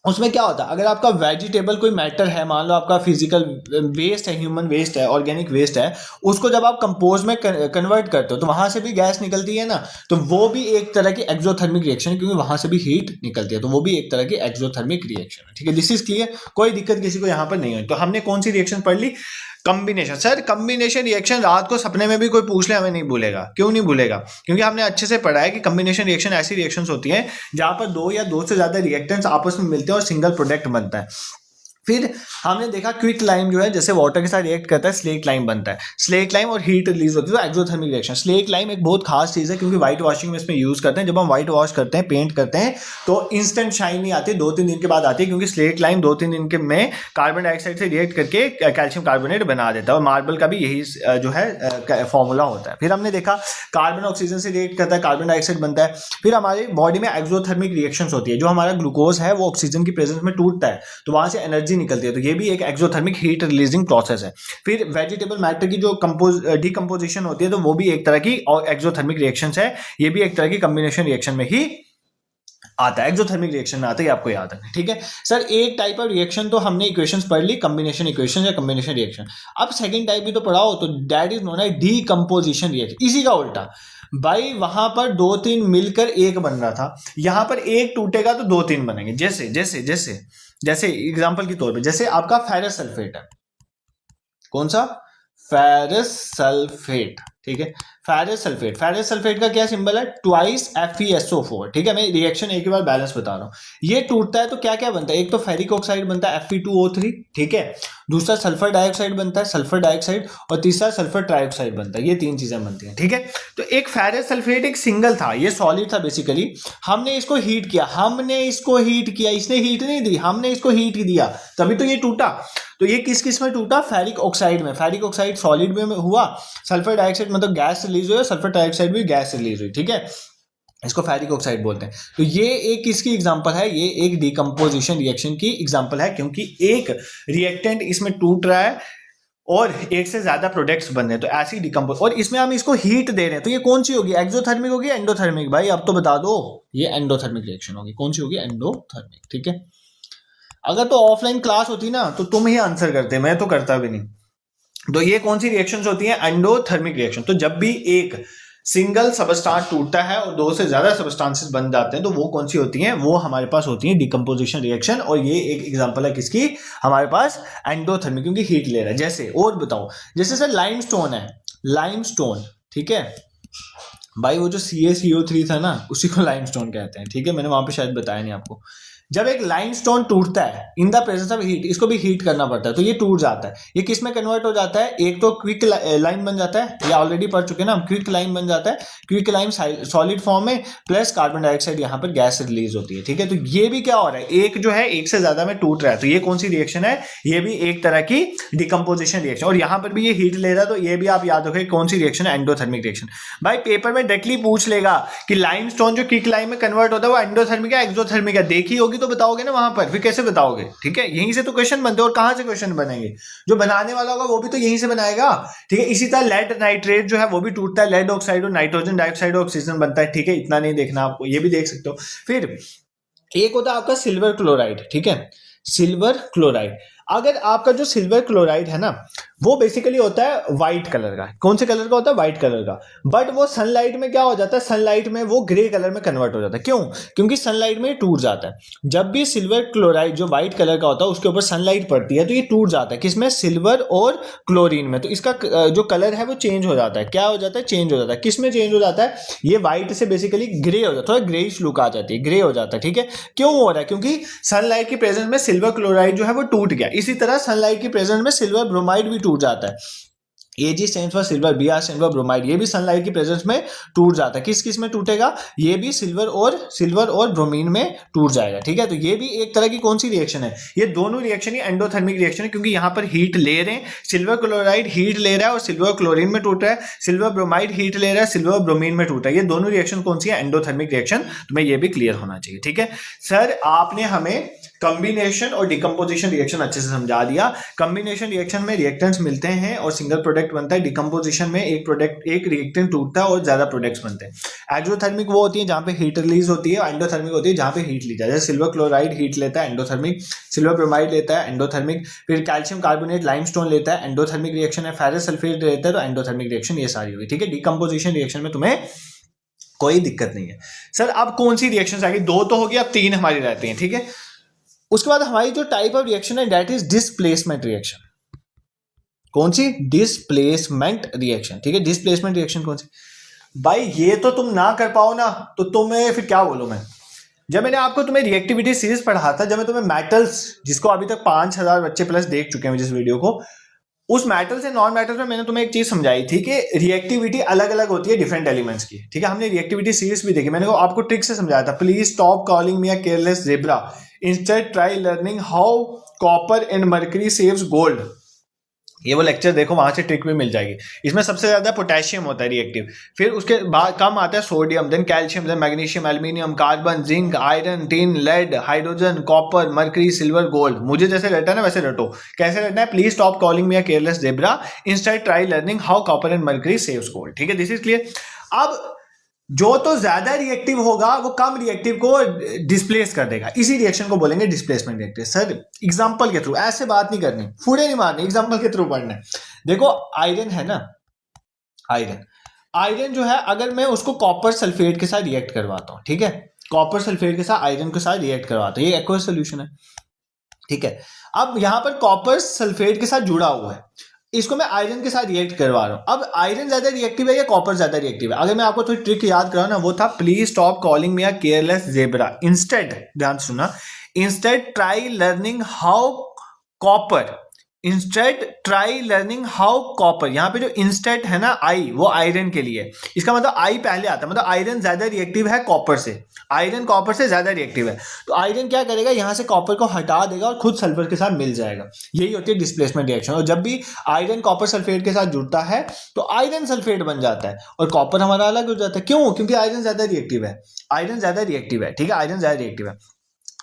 उसमें क्या होता है, अगर आपका वेजिटेबल कोई मैटर है, मान लो आपका फिजिकल वेस्ट है, ह्यूमन वेस्ट है, ऑर्गेनिक वेस्ट है, उसको जब आप कंपोज में कन्वर्ट करते हो तो वहां से भी गैस निकलती है ना, तो वो भी एक तरह की एक्सोथर्मिक रिएक्शन है, क्योंकि वहां से भी हीट निकलती है, तो वो भी एक तरह की एक्सोथर्मिक रिएक्शन है, ठीक है। दिस इज क्लियर, कोई दिक्कत किसी को यहाँ पर नहीं हुई। तो हमने कौन सी रिएक्शन पढ़ ली, कॉम्बिनेशन। सर कॉम्बिनेशन रिएक्शन रात को सपने में भी कोई पूछ ले हमें नहीं भूलेगा, क्यों नहीं भूलेगा, क्योंकि हमने अच्छे से पढ़ा है कि कॉम्बिनेशन रिएक्शन ऐसी रिएक्शंस होती हैं जहां पर दो या दो से ज्यादा रिएक्टेंट्स आपस में मिलते हैं और सिंगल प्रोडक्ट बनता है। फिर हमने देखा क्विक लाइम जो है, जैसे वाटर के साथ रिएक्ट करता है, स्लेट लाइम बनता है, स्लेट लाइम और हीट रिलीज होती है, तो एक्सोथर्मिक रिएक्शन। स्लेट लाइम एक बहुत खास चीज है, क्योंकि व्हाइट वॉशिंग में इसमें यूज करते हैं। जब हम व्हाइट वॉश करते हैं, पेंट करते हैं, तो इंस्टेंट शाइन नहीं आती, 2-3 दिन के बाद आती है, क्योंकि स्लेट लाइम 2-3 दिन के में कार्बन डाइऑक्साइड से रिएक्ट करके कैल्शियम कार्बोनेट बना देता है। और मार्बल का भी यही जो है फॉर्मूला होता है। फिर हमने देखा कार्बन ऑक्सीजन से रिएक्ट करता है, कार्बन डाइऑक्साइड बनता है। फिर हमारी बॉडी में एक्सोथर्मिक रिएक्शंस होती है, जो हमारा ग्लूकोज है वो ऑक्सीजन की प्रेजेंस में टूटता है, तो वहां से एनर्जी निकलती है, तो ये भी एक एक्सोथर्मिक हीट रिलीजिंग प्रोसेस है। फिर वेजिटेबल मैटर की जो डिकम्पोजिशन होती है, तो वो भी एक तरह की एक्सोथर्मिक रिएक्शंस है, ये भी एक तरह की कॉम्बिनेशन रिएक्शन में ही आता है, एक्सोथर्मिक रिएक्शन में आता है, आपको याद रखना, ठीक है। सर एक टाइप ऑफ रिएक्शन तो हमने इक्वेशंस पढ़ ली, कॉम्बिनेशन इक्वेशन या कॉम्बिनेशन रिएक्शन। अब सेकंड टाइप भी तो पढ़ाओ, तो that is known as decomposition reaction. इसी का उल्टा भाई, वहां पर 2-3 मिलकर एक बन रहा था, यहां पर एक टूटेगा तो 2-3 बनेंगे। जैसे जैसे जैसे जैसे एग्जांपल के तौर पे, जैसे आपका फेरस सल्फेट है, कौन सा, फेरस सल्फेट, ठीक है। फेरस सल्फेट का क्या सिंबल है, ट्वाइस FeSO4, ठीक है। मैं रिएक्शन एक बार बैलेंस बता रहा हूं। ये टूटता है तो क्या क्या बनता है, एक तो फेरिक ऑक्साइड बनता है Fe2O3, ठीक है, दूसरा सल्फर डाइऑक्साइड बनता है, सल्फर डाइऑक्साइड, और तीसरा सल्फर ट्राइऑक्साइड बनता है। ये 3 चीजें बनती हैं, ठीक है। तो एक फेरस सल्फेट एक सिंगल था, ये सॉलिड था बेसिकली, हमने इसको हीट किया, इसने हीट नहीं दी, हमने इसको हीट दिया, तभी तो ये टूटा। तो ये किस में टूटा, फेरिक ऑक्साइड में। फेरिक ऑक्साइड सॉलिड में हुआ, सल्फर डाइऑक्साइड मतलब गैस रिलीज हुई, सल्फर डाइऑक्साइड भी गैस रिलीज हुई, ठीक है, इसको फेरिक ऑक्साइड बोलते हैं। तो ये एक किसकी एग्जांपल है, ये एक डिकम्पोजिशन रिएक्शन की एग्जांपल है, क्योंकि एक रिएक्टेंट इसमें टूट रहा है और एक से ज्यादा प्रोडक्ट्स बन रहे हैं, तो ऐसी डिकम्पोज, और इसमें हम इसको हीट दे रहे हैं, तो ये कौन सी होगी, एक्सोथर्मिक होगी एंडोथर्मिक, भाई अब तो बता दो, ये एंडोथर्मिक रिएक्शन होगी। कौन सी होगी, एंडोथर्मिक, ठीक है। अगर तो ऑफलाइन क्लास होती ना तो तुम ही आंसर करते, मैं तो करता भी नहीं। तो ये कौन सी रिएक्शंस होती हैं, एंडोथर्मिक रिएक्शन। तो जब भी एक सिंगल सबस्टांस टूटता है और 2 से ज्यादा सबस्टांसेस बन जाते हैं, तो वो कौन सी होती हैं, वो हमारे पास होती है डिकम्पोजिशन रिएक्शन। और ये एक एग्जांपल है किसकी, हमारे पास एंडोथर्मिक, क्योंकि हीट ले रहा है। जैसे और बताओ, जैसे सर लाइमस्टोन है, लाइमस्टोन, ठीक है भाई, वो जो CaCO3 था ना, उसी को लाइमस्टोन कहते हैं, ठीक है, मैंने वहां पे शायद बताया नहीं आपको। जब एक लाइमस्टोन टूटता है in the presence of heat, इसको भी हीट करना पड़ता है, तो ये टूट जाता है। ये किस में कन्वर्ट हो जाता है, एक तो क्विक लाइम बन जाता है, ये ऑलरेडी पढ़ चुके हैं ना हम, क्विक लाइम बन जाता है, क्विक लाइम सॉलिड फॉर्म में, प्लस कार्बन डाइऑक्साइड यहाँ पर गैस रिलीज होती है, ठीक है। तो ये भी क्या हो रहा है, एक जो है एक से ज्यादा में टूट रहा है, तो ये कौन सी रिएक्शन है, ये भी एक तरह की डिकम्पोजिशन रिएक्शन। और यहाँ पर भी ये हीट ले रहा है, तो ये भी आप याद रखिए कौन सी रिएक्शन है, एंडोथर्मिक रिएक्शन। भाई पेपर में डायरेक्टली पूछ लेगा कि लाइमस्टोन जो क्विक लाइम में कन्वर्ट होता है वो एंडोथर्मिक है एक्सोथर्मिक है, देखी होगी होगी तो बताओगे ना वहां पर, फिर कैसे बताओगे? ठीक है, यहीं से तो क्वेश्चन बनते हैं, और कहां से क्वेश्चन बनेंगे? जो बनाने वाला होगा वो भी तो यहीं से बनाएगा। ठीक है, इसी तरह लेड नाइट्रेट जो है वो भी टूटता है, लेड ऑक्साइड और नाइट्रोजन डाइऑक्साइड ऑक्सीजन बनता है। ठीक है, इतना नहीं देखना आपको, ये भी देख सकते हो। फिर एक होता है आपका सिल्वर क्लोराइड। ठीक है, सिल्वर क्लोराइड, अगर आपका जो सिल्वर क्लोराइड है ना, वो बेसिकली होता है व्हाइट कलर का। कौन से कलर का होता है? व्हाइट कलर का। बट वो सनलाइट में क्या हो जाता है? सनलाइट में वो ग्रे कलर में कन्वर्ट हो जाता है। क्यों? क्योंकि सनलाइट में टूट जाता है। जब भी सिल्वर क्लोराइड जो व्हाइट कलर का होता है उसके ऊपर सनलाइट पड़ती है तो ये टूट जाता है। किसमें? सिल्वर और क्लोरीन में। तो इसका जो कलर है वो चेंज हो जाता है। क्या हो जाता है? चेंज हो जाता है। किसमें चेंज हो जाता है? ये व्हाइट से बेसिकली ग्रे हो जाता है, थोड़ा ग्रेइश लुक आ जाती है, ग्रे हो जाता है। ठीक है, क्यों हो रहा है? क्योंकि सनलाइट की प्रेजेंस में सिल्वर क्लोराइड जो है वो टूट गया। इसी तरह सनलाइट की प्रेजेंस में सिल्वर ब्रोमाइड भी टूट जाता है। Ag stands for silver, Br stand for bromide, ये भी सनलाइट की प्रेजेंस में टूट जाता है। किस किस में टूटेगा? ये भी सिल्वर और ब्रोमीन में टूट जाएगा। ठीक है, तो ये भी एक तरह की कौन सी रिएक्शन है? ये दोनों रिएक्शन ही एंडोथर्मिक रिएक्शन है, क्योंकि यहाँ पर हीट ले रहे हैं। सिल्वर क्लोराइड हीट ले रहा है और सिल्वर क्लोरीन में टूट रहा है, सिल्वर ब्रोमाइड हीट ले रहा है, सिल्वर ब्रोमीन में टूट रहा है। ये दोनों रिएक्शन कौन सी है? Endothermic reaction. तुम्हें ये भी क्लियर होना चाहिए। ठीक है सर, आपने हमें कॉम्बिनेशन और डिकम्पोजिशन रिएक्शन अच्छे से समझा दिया। कॉम्बिनेशन रिएक्शन में रिएक्टेंट्स मिलते हैं और सिंगल प्रोडक्ट बनता है। डिकम्पोजिशन में एक रिएक्टेंट टूटता है और ज्यादा प्रोडक्ट्स बनते हैं। एक्सोथर्मिक वो होती है जहां पे हीट रिलीज होती है, एंडोथर्मिक होती है जहां पे हीट ली जाए। जैसे सिल्वर क्लोराइड हीट लेता है, एंडोथर्मिक। सिल्वर ब्रोमाइड लेता है, एंडोथर्मिक। फिर कैल्शियम कार्बोनेट लाइमस्टोन लेता है, एंडोथर्मिक रिएक्शन है। फेरस सल्फेट लेता है तो एंडोथर्मिक रिएक्शन। ये सारी हुई। ठीक है, डिकम्पोजिशन रिएक्शन में तुम्हें कोई दिक्कत नहीं है। सर अब कौन सी रिएक्शन आएगी? दो तो होगी, अब तीन हमारी रहती हैं। ठीक है, उसके बाद हमारी जो टाइप ऑफ रिएक्शन है दैट इज डिस्प्लेसमेंट रिएक्शन। कौन सी? Displacement reaction. ठीक है, डिस्प्लेसमेंट रिएक्शन कौन सी? भाई ये तो तुम ना कर पाओ ना, तो तुम्हें फिर क्या बोलूं मैं? जब मैंने आपको तुम्हें रिएक्टिविटी सीरीज पढ़ा था, जब मैं तुम्हें मेटल्स, जिसको अभी तक 5000 बच्चे प्लस देख चुके हैं जिस वीडियो को, उस मेटल से नॉन मेटल में मैंने तुम्हें एक चीज समझाई थी कि रिएक्टिविटी अलग अलग होती है डिफरेंट एलिमेंट्स की। ठीक है, हमने रिएक्टिविटी सीरीज भी देखी, मैंने आपको ट्रिक से समझाया था। Please stop calling me a careless zebra, instead try learning how copper and mercury saves gold. ये वो लेक्चर देखो, वहां से ट्रिक भी मिल जाएगी। इसमें सबसे ज्यादा पोटेशियम होता है रिएक्टिव, फिर उसके बाद कम आता है sodium, then calcium, then magnesium, aluminium, carbon, zinc, iron, tin, lead, hydrogen, copper, mercury, silver, gold. मुझे जैसे रटा है ना वैसे रटो। कैसे रटना है? Please stop calling me a careless zebra, instead try learning how copper and mercury saves gold. ठीक है, दिस इज क्लियर। अब जो तो ज्यादा रिएक्टिव होगा वो कम रिएक्टिव को डिस्प्लेस कर देगा, इसी रिएक्शन को बोलेंगे डिस्प्लेसमेंट रिएक्टिव। सर एग्जांपल के थ्रू, ऐसे बात नहीं करनी, फूड़े नहीं मारनी, एग्जांपल के थ्रू पढ़ना है। देखो आयरन है ना, आयरन आयरन जो है, अगर मैं उसको कॉपर सल्फेट के साथ रिएक्ट करवाता हूं, ठीक है, कॉपर सल्फेट के साथ आयरन के साथ रिएक्ट करवाता हूं, ये एक्वस सोल्यूशन है। ठीक है, अब यहां पर कॉपर सल्फेट के साथ जुड़ा हुआ है, इसको मैं आयरन के साथ रिएक्ट करवा रहा हूं। अब आयरन ज्यादा रिएक्टिव है या कॉपर ज्यादा रिएक्टिव है? अगर मैं आपको थोड़ी ट्रिक याद कराऊं ना, वो था please stop calling me a careless zebra, instead, ध्यान से सुना, instead try learning how copper, instead try learning how copper. यहां पे जो इंस्टेड है ना आई, वो आयरन के लिए, इसका मतलब आई पहले आता है, मतलब आयरन ज्यादा रिएक्टिव है कॉपर से, आयरन कॉपर से ज्यादा रिएक्टिव है। तो आयरन क्या करेगा? यहां से कॉपर को हटा देगा और खुद सल्फर के साथ मिल जाएगा। यही होती है डिस्प्लेसमेंट रिएक्शन। और जब भी आयरन कॉपर सल्फेट के साथ जुड़ता है तो आयरन सल्फेट बन जाता है और कॉपर हमारा अलग हो जाता है। क्यों? क्योंकि आयरन ज्यादा रिएक्टिव है, आयरन ज्यादा रिएक्टिव है। ठीक है, आयरन ज्यादा रिएक्टिव है।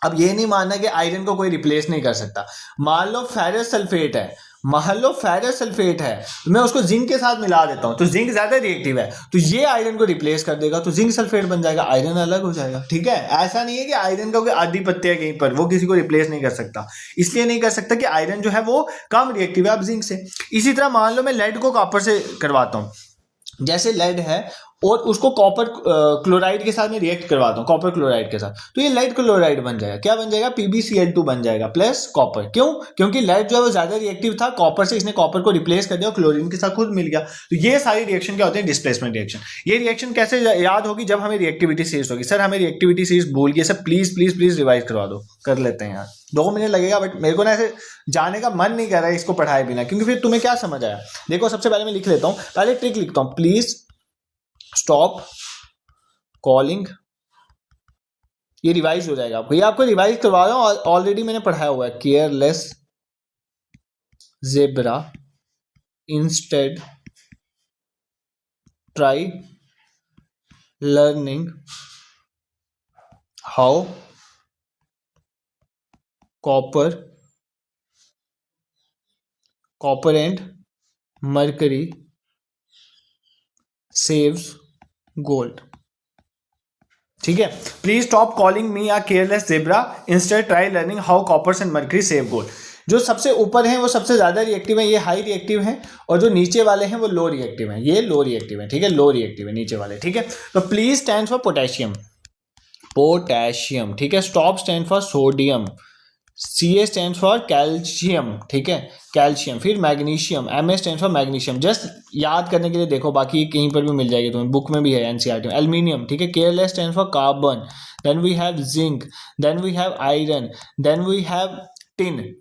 अब ये नहीं मानना कि आयरन को कोई रिप्लेस नहीं कर सकता। मान लो फेरस सल्फेट है, मान लो फेरस सल्फेट है, तो मैं उसको जिंक के साथ मिला देता हूं, तो जिंक ज्यादा रिएक्टिव है, तो ये आयरन को रिप्लेस कर देगा, तो जिंक सल्फेट बन जाएगा, आयरन अलग हो जाएगा। ठीक है, ऐसा नहीं है कि आयरन का कोई आधिपत्य है कहीं पर, वो किसी को रिप्लेस नहीं कर सकता। इसलिए नहीं कर सकता कि आयरन जो है वो कम रिएक्टिव है अब जिंक से। इसी तरह मान लो मैं लेड को कॉपर से करवाता हूं, जैसे लेड है और उसको कॉपर क्लोराइड के साथ में रिएक्ट करवाता हूं, कॉपर क्लोराइड के साथ, तो ये लेड क्लोराइड बन जाएगा। क्या बन जाएगा? PbCl2 बन जाएगा प्लस कॉपर। क्यों? क्योंकि लेड जो है वो ज्यादा रिएक्टिव था कॉपर से, इसने कॉपर को रिप्लेस कर दिया और क्लोरीन के साथ खुद मिल गया। तो ये सारी रिएक्शन क्या होते हैं? Displacement reaction. ये रिएक्शन कैसे याद होगी? जब हमें रिएक्टिविटी सीरीज होगी। सर हमें रिएक्टिविटी सीरीज भूल गई sir, please please please revise करवा दो। कर लेते हैं यार, 2 मिनट लगेगा, बट मेरे को ना ऐसे जाने का मन नहीं कर रहा है इसको पढ़ाए बिना, क्योंकि फिर तुम्हें क्या समझ आया? देखो सबसे पहले मैं लिख लेता हूं, पहले ट्रिक लिखता हूं, प्लीज स्टॉप कॉलिंग, ये रिवाइज हो जाएगा आपको, ये आपको रिवाइज करवा रहा हूं, ऑलरेडी मैंने पढ़ाया हुआ है। Careless zebra, instead try learning how copper and mercury saves gold. ठीक है, please stop calling me a careless zebra, instead try learning how coppers and mercury save gold. जो सबसे ऊपर हैं वो सबसे ज्यादा रिएक्टिव है, ये हाई रिएक्टिव हैं, और जो नीचे वाले हैं वो लो रिएक्टिव हैं, ये लो रिएक्टिव है। ठीक है, लो रिएक्टिव है नीचे वाले। ठीक है, तो प्लीज स्टैंड फॉर पोटेशियम, ठीक है। Stop stand for sodium, Ca stand for calcium. ठीक है, कैल्शियम। फिर magnesium, Ma stand for magnesium. Just याद करने के लिए देखो, बाकी कहीं पर भी मिल जाएगी तुम्हें, बुक में भी है एनसीईआरटी में। एल्यूमिनियम, ठीक है। Kl stand for carbon, then we have zinc, then we have iron, then we have tin.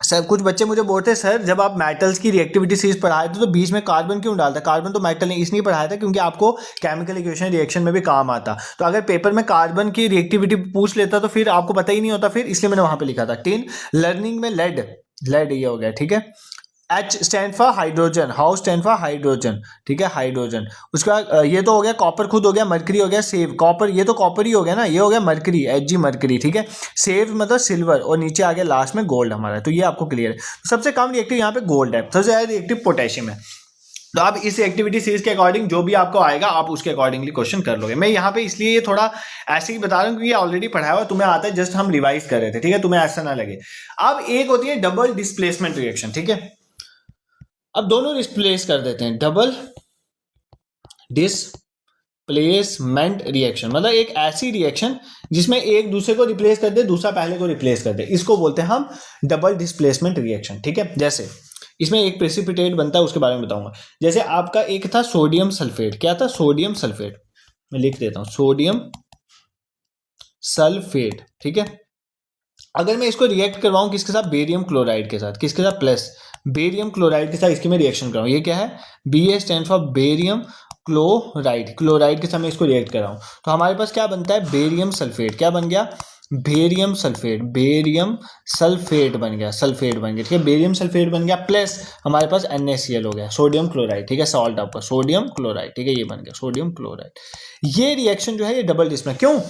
Sir कुछ बच्चे मुझे बोलते हैं सर जब आप मेटल्स की रिएक्टिविटी सीरीज पढ़ाए थे तो बीच में कार्बन क्यों डालता? कार्बन तो मेटल नहीं इसलिए पढ़ाया था क्योंकि आपको केमिकल इक्वेशन रिएक्शन में भी काम आता। तो अगर पेपर में कार्बन की रिएक्टिविटी पूछ लेता तो फिर आपको पता ही नहीं होता, फिर इसलिए मैंने वहां पे लिखा था। टिन। लर्निंग में लेड ये हो गया। ठीक है, H stand for hydrogen, how stand for hydrogen. ठीक है, हाइड्रोजन। उसके बाद ये तो हो गया कॉपर, खुद हो गया। मरकरी हो गया सेव, कॉपर ये तो कॉपर ही हो गया ना, ये हो गया मरकरी, Hg मरकरी। ठीक है, सेव मतलब सिल्वर, और नीचे आ गया लास्ट में गोल्ड हमारा। तो ये आपको क्लियर है। तो सबसे कम रिएक्टिव यहाँ पे गोल्ड है, सबसे ज्यादा रिएक्टिव पोटेशियम है। तो आप इस एक्टिविटी सीरीज के अकॉर्डिंग जो भी आपको आएगा आप उसके अकॉर्डिंगली क्वेश्चन कर लोगे। मैं यहाँ पे इसलिए ये थोड़ा ऐसे ही बता रहा हूँ क्योंकि ऑलरेडी पढ़ाया हुआ तुम्हें आता है, जस्ट हम रिवाइज कर रहे थे। ठीक है, तुम्हें ऐसा ना लगे। अब एक होती है डबल डिस्प्लेसमेंट रिएक्शन। ठीक है, अब दोनों रिप्लेस कर देते हैं। डबल डिस्प्लेसमेंट रिएक्शन मतलब एक ऐसी रिएक्शन जिसमें एक दूसरे को रिप्लेस कर दे, दूसरा पहले को रिप्लेस कर दे, इसको बोलते हैं हम डबल डिस्प्लेसमेंट रिएक्शन। ठीक है, जैसे इसमें एक प्रेसिपिटेट बनता है, उसके बारे में बताऊंगा। जैसे आपका एक था सोडियम सल्फेट, क्या था? Sodium sulphate. मैं लिख देता हूं, सोडियम सल्फेट। ठीक है, अगर मैं इसको रिएक्ट करवाऊं किसके साथ? बेरियम क्लोराइड के साथ। किसके साथ? प्लस बेरियम क्लोराइड के साथ इसकी मैं रिएक्शन कराऊं। ये क्या है? Ba stand for barium chloride, chloride के साथ मैं इसको रिएक्ट कराऊं तो हमारे पास क्या बनता है? Barium sulphate. क्या बन गया? बेरियम सल्फेट, बेरियम सल्फेट बन गया, सल्फेट बन गया। ठीक है, बेरियम सल्फेट बन गया, प्लस हमारे पास NaCl हो गया, सोडियम क्लोराइड। ठीक है, सॉल्ट आपका सोडियम क्लोराइड। ठीक है, ये बन गया सोडियम क्लोराइड। ये रिएक्शन जो है ये डबल डिस्प्लेसमेंट। क्यों?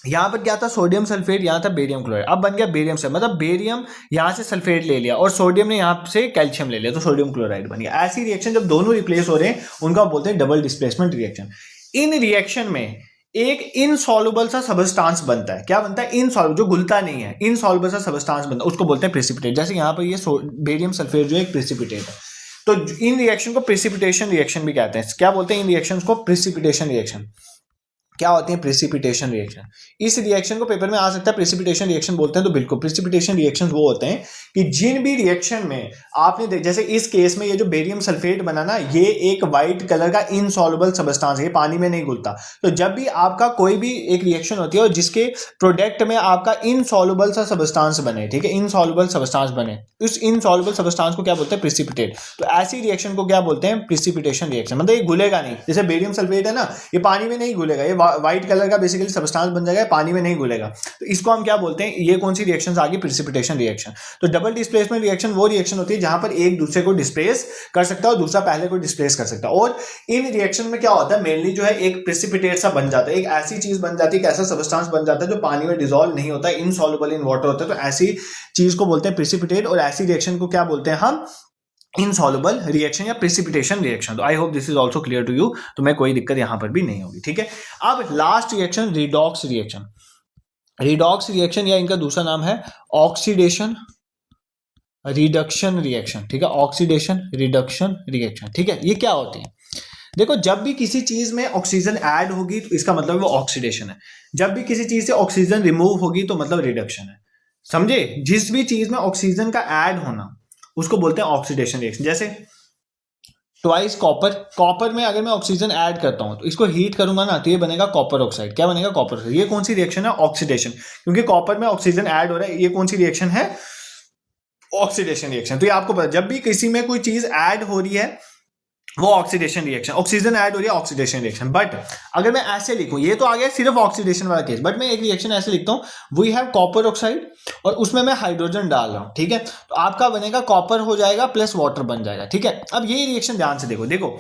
यहां पर क्या था? सोडियम सल्फेट, यहां था बेरियम क्लोराइड, अब बन गया बेरियम सल्फेट। मतलब बेरियम यहां से सल्फेट ले लिया और सोडियम ने यहां से कैल्शियम ले लिया तो सोडियम क्लोराइड बन गया। ऐसी रिएक्शन जब दोनों रिप्लेस हो रहे हैं उनका बोलते हैं डबल डिस्प्लेसमेंट रिएक्शन। इन रिएक्शन में एक इनसॉल्युबल सा सबस्टांस बनता है। क्या बनता है? इनसॉल्युबल, जो घुलता नहीं है, इनसॉल्युबल सा सबस्टांस बनता है, उसको बोलते हैं प्रेसिपिटेट। जैसे यहां पर ये बेरियम सल्फेट जो है एक प्रेसिपिटेट है, तो इन रिएक्शन को प्रेसिपिटेशन रिएक्शन भी कहते हैं। क्या बोलते हैं इन रिएक्शन को? Precipitation reaction. क्या होती है? Precipitation reaction. इस रिएक्शन को पेपर में आ सकता है प्रेसिपिटेशन रिएक्शन बोलते हैं, तो बिल्कुल प्रेसिपिटेशन रिएक्शन वो होते हैं कि जिन भी रिएक्शन में आपने जैसे इस केस में ये जो बेरियम सल्फेट बना ना, ये एक व्हाइट कलर का इनसॉल्युबल सबस्टांस है, ये पानी में नहीं घुलता। तो जब भी आपका कोई भी एक रिएक्शन होती है और जिसके प्रोडक्ट में आपका इनसॉल्युबल सा सबस्टांस बने, ठीक है, इनसॉल्युबल सबस्टांस बने, उस इनसॉल्युबल सबस्टांस को क्या बोलते हैं? प्रेसिपिटेट। तो ऐसी रिएक्शन को क्या बोलते हैं? Precipitation reaction. मतलब ये घुलेगा नहीं, जैसे बेरियम सल्फेट है ना, ये पानी में नहीं घुलेगा, ये व्हाइट कलर का बेसिकली सबस्टांस बन जाएगा, पानी में नहीं घुलेगा। तो इसको हम क्या बोलते हैं? ये कौन सी रिएक्शन आ गई? Precipitation reaction. तो डबल डिस्प्लेसमेंट रिएक्शन वो रिएक्शन होती है जहां पर एक दूसरे को डिस्प्लेस कर सकता है और दूसरा पहले को डिस्प्लेस कर सकता है। और इन रिएक्शन में क्या होता है? मेनली जो है एक प्रेसिपिटेट सा बन जाता है, एक ऐसी चीज बन जाती है, एक ऐसा सबस्टांस बन जाता है जो पानी में डिसॉल्व नहीं होता है, इनसॉल्युबल इन वाटर होता है। तो ऐसी चीज को बोलते हैं प्रेसिपिटेट, और ऐसी रिएक्शन को क्या बोलते हैं हम? इनसॉल्युबल रिएक्शन या प्रेसिपिटेशन रिएक्शन। तो I hope this is also clear to you, तो मैं कोई दिक्कत यहां पर भी नहीं होगी। ठीक है, अब last reaction redox reaction. Redox reaction या इनका दूसरा नाम है ऑक्सीडेशन रिडक्शन रिएक्शन। ठीक है, ऑक्सीडेशन रिडक्शन रिएक्शन। ठीक है, ये क्या होती है? देखो, जब भी किसी चीज में ऑक्सीजन ऐड होगी तो इसका मतलब वो ऑक्सीडेशन है, जब भी किसी चीज से ऑक्सीजन रिमूव होगी तो मतलब रिडक्शन है। समझे? जिस भी चीज में ऑक्सीजन का ऐड होना उसको बोलते हैं ऑक्सीडेशन रिएक्शन। जैसे ट्वाइस कॉपर, कॉपर में अगर मैं ऑक्सीजन ऐड करता हूं तो इसको हीट करूंगा ना तो ये बनेगा कॉपर ऑक्साइड। क्या बनेगा? Copper oxide. ये कौन सी रिएक्शन है? ऑक्सीडेशन, क्योंकि कॉपर में ऑक्सीजन ऐड हो रहा है। ये कौन सी रिएक्शन है? Oxidation reaction. तो ये आपको पता, जब भी किसी में कोई चीज ऐड हो रही है वो ऑक्सीडेशन रिएक्शन, ऑक्सीजन ऐड हो रही है, ऑक्सीडेशन रिएक्शन। बट अगर मैं ऐसे लिखूं, ये तो आ गया सिर्फ ऑक्सीडेशन वाला केस, बट मैं एक रिएक्शन ऐसे लिखता हूं, वी हैव कॉपर ऑक्साइड और उसमें मैं हाइड्रोजन डाल रहा हूं। ठीक है, तो आपका बनेगा कॉपर हो जाएगा प्लस वाटर बन जाएगा। ठीक है, अब ये रिएक्शन ध्यान से देखो।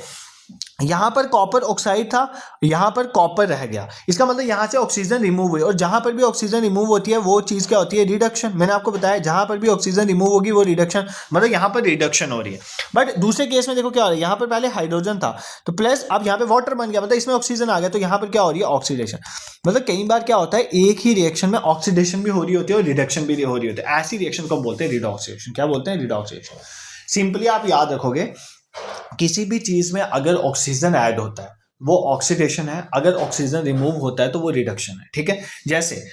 यहां पर कॉपर ऑक्साइड था, यहां पर कॉपर रह गया, इसका मतलब यहां से ऑक्सीजन रिमूव हुई, और जहां पर भी ऑक्सीजन रिमूव होती है वो चीज क्या होती है, रिडक्शन। मैंने आपको बताया जहां पर भी ऑक्सीजन रिमूव होगी वो रिडक्शन, मतलब यहां पर रिडक्शन हो रही है। बट दूसरे केस में देखो क्या हो रहा है, यहां पर पहले हाइड्रोजन था तो प्लस अब यहां पे वाटर बन गया, मतलब इसमें ऑक्सीजन आ गया, तो यहां पर क्या हो रही है, ऑक्सीडेशन। मतलब कई बार क्या होता है, एक ही रिएक्शन में ऑक्सीडेशन भी हो रही होती है और रिडक्शन भी हो रही होती है, ऐसी रिएक्शन को बोलते हैं रिडॉक्सिडेशन। क्या बोलते हैं, रिडॉक्सिडेशन। सिंपली आप याद रखोगे, किसी भी चीज में अगर ऑक्सीजन ऐड होता है वो ऑक्सीडेशन है, अगर ऑक्सीजन रिमूव होता है तो वो रिडक्शन है, ठीक है। जैसे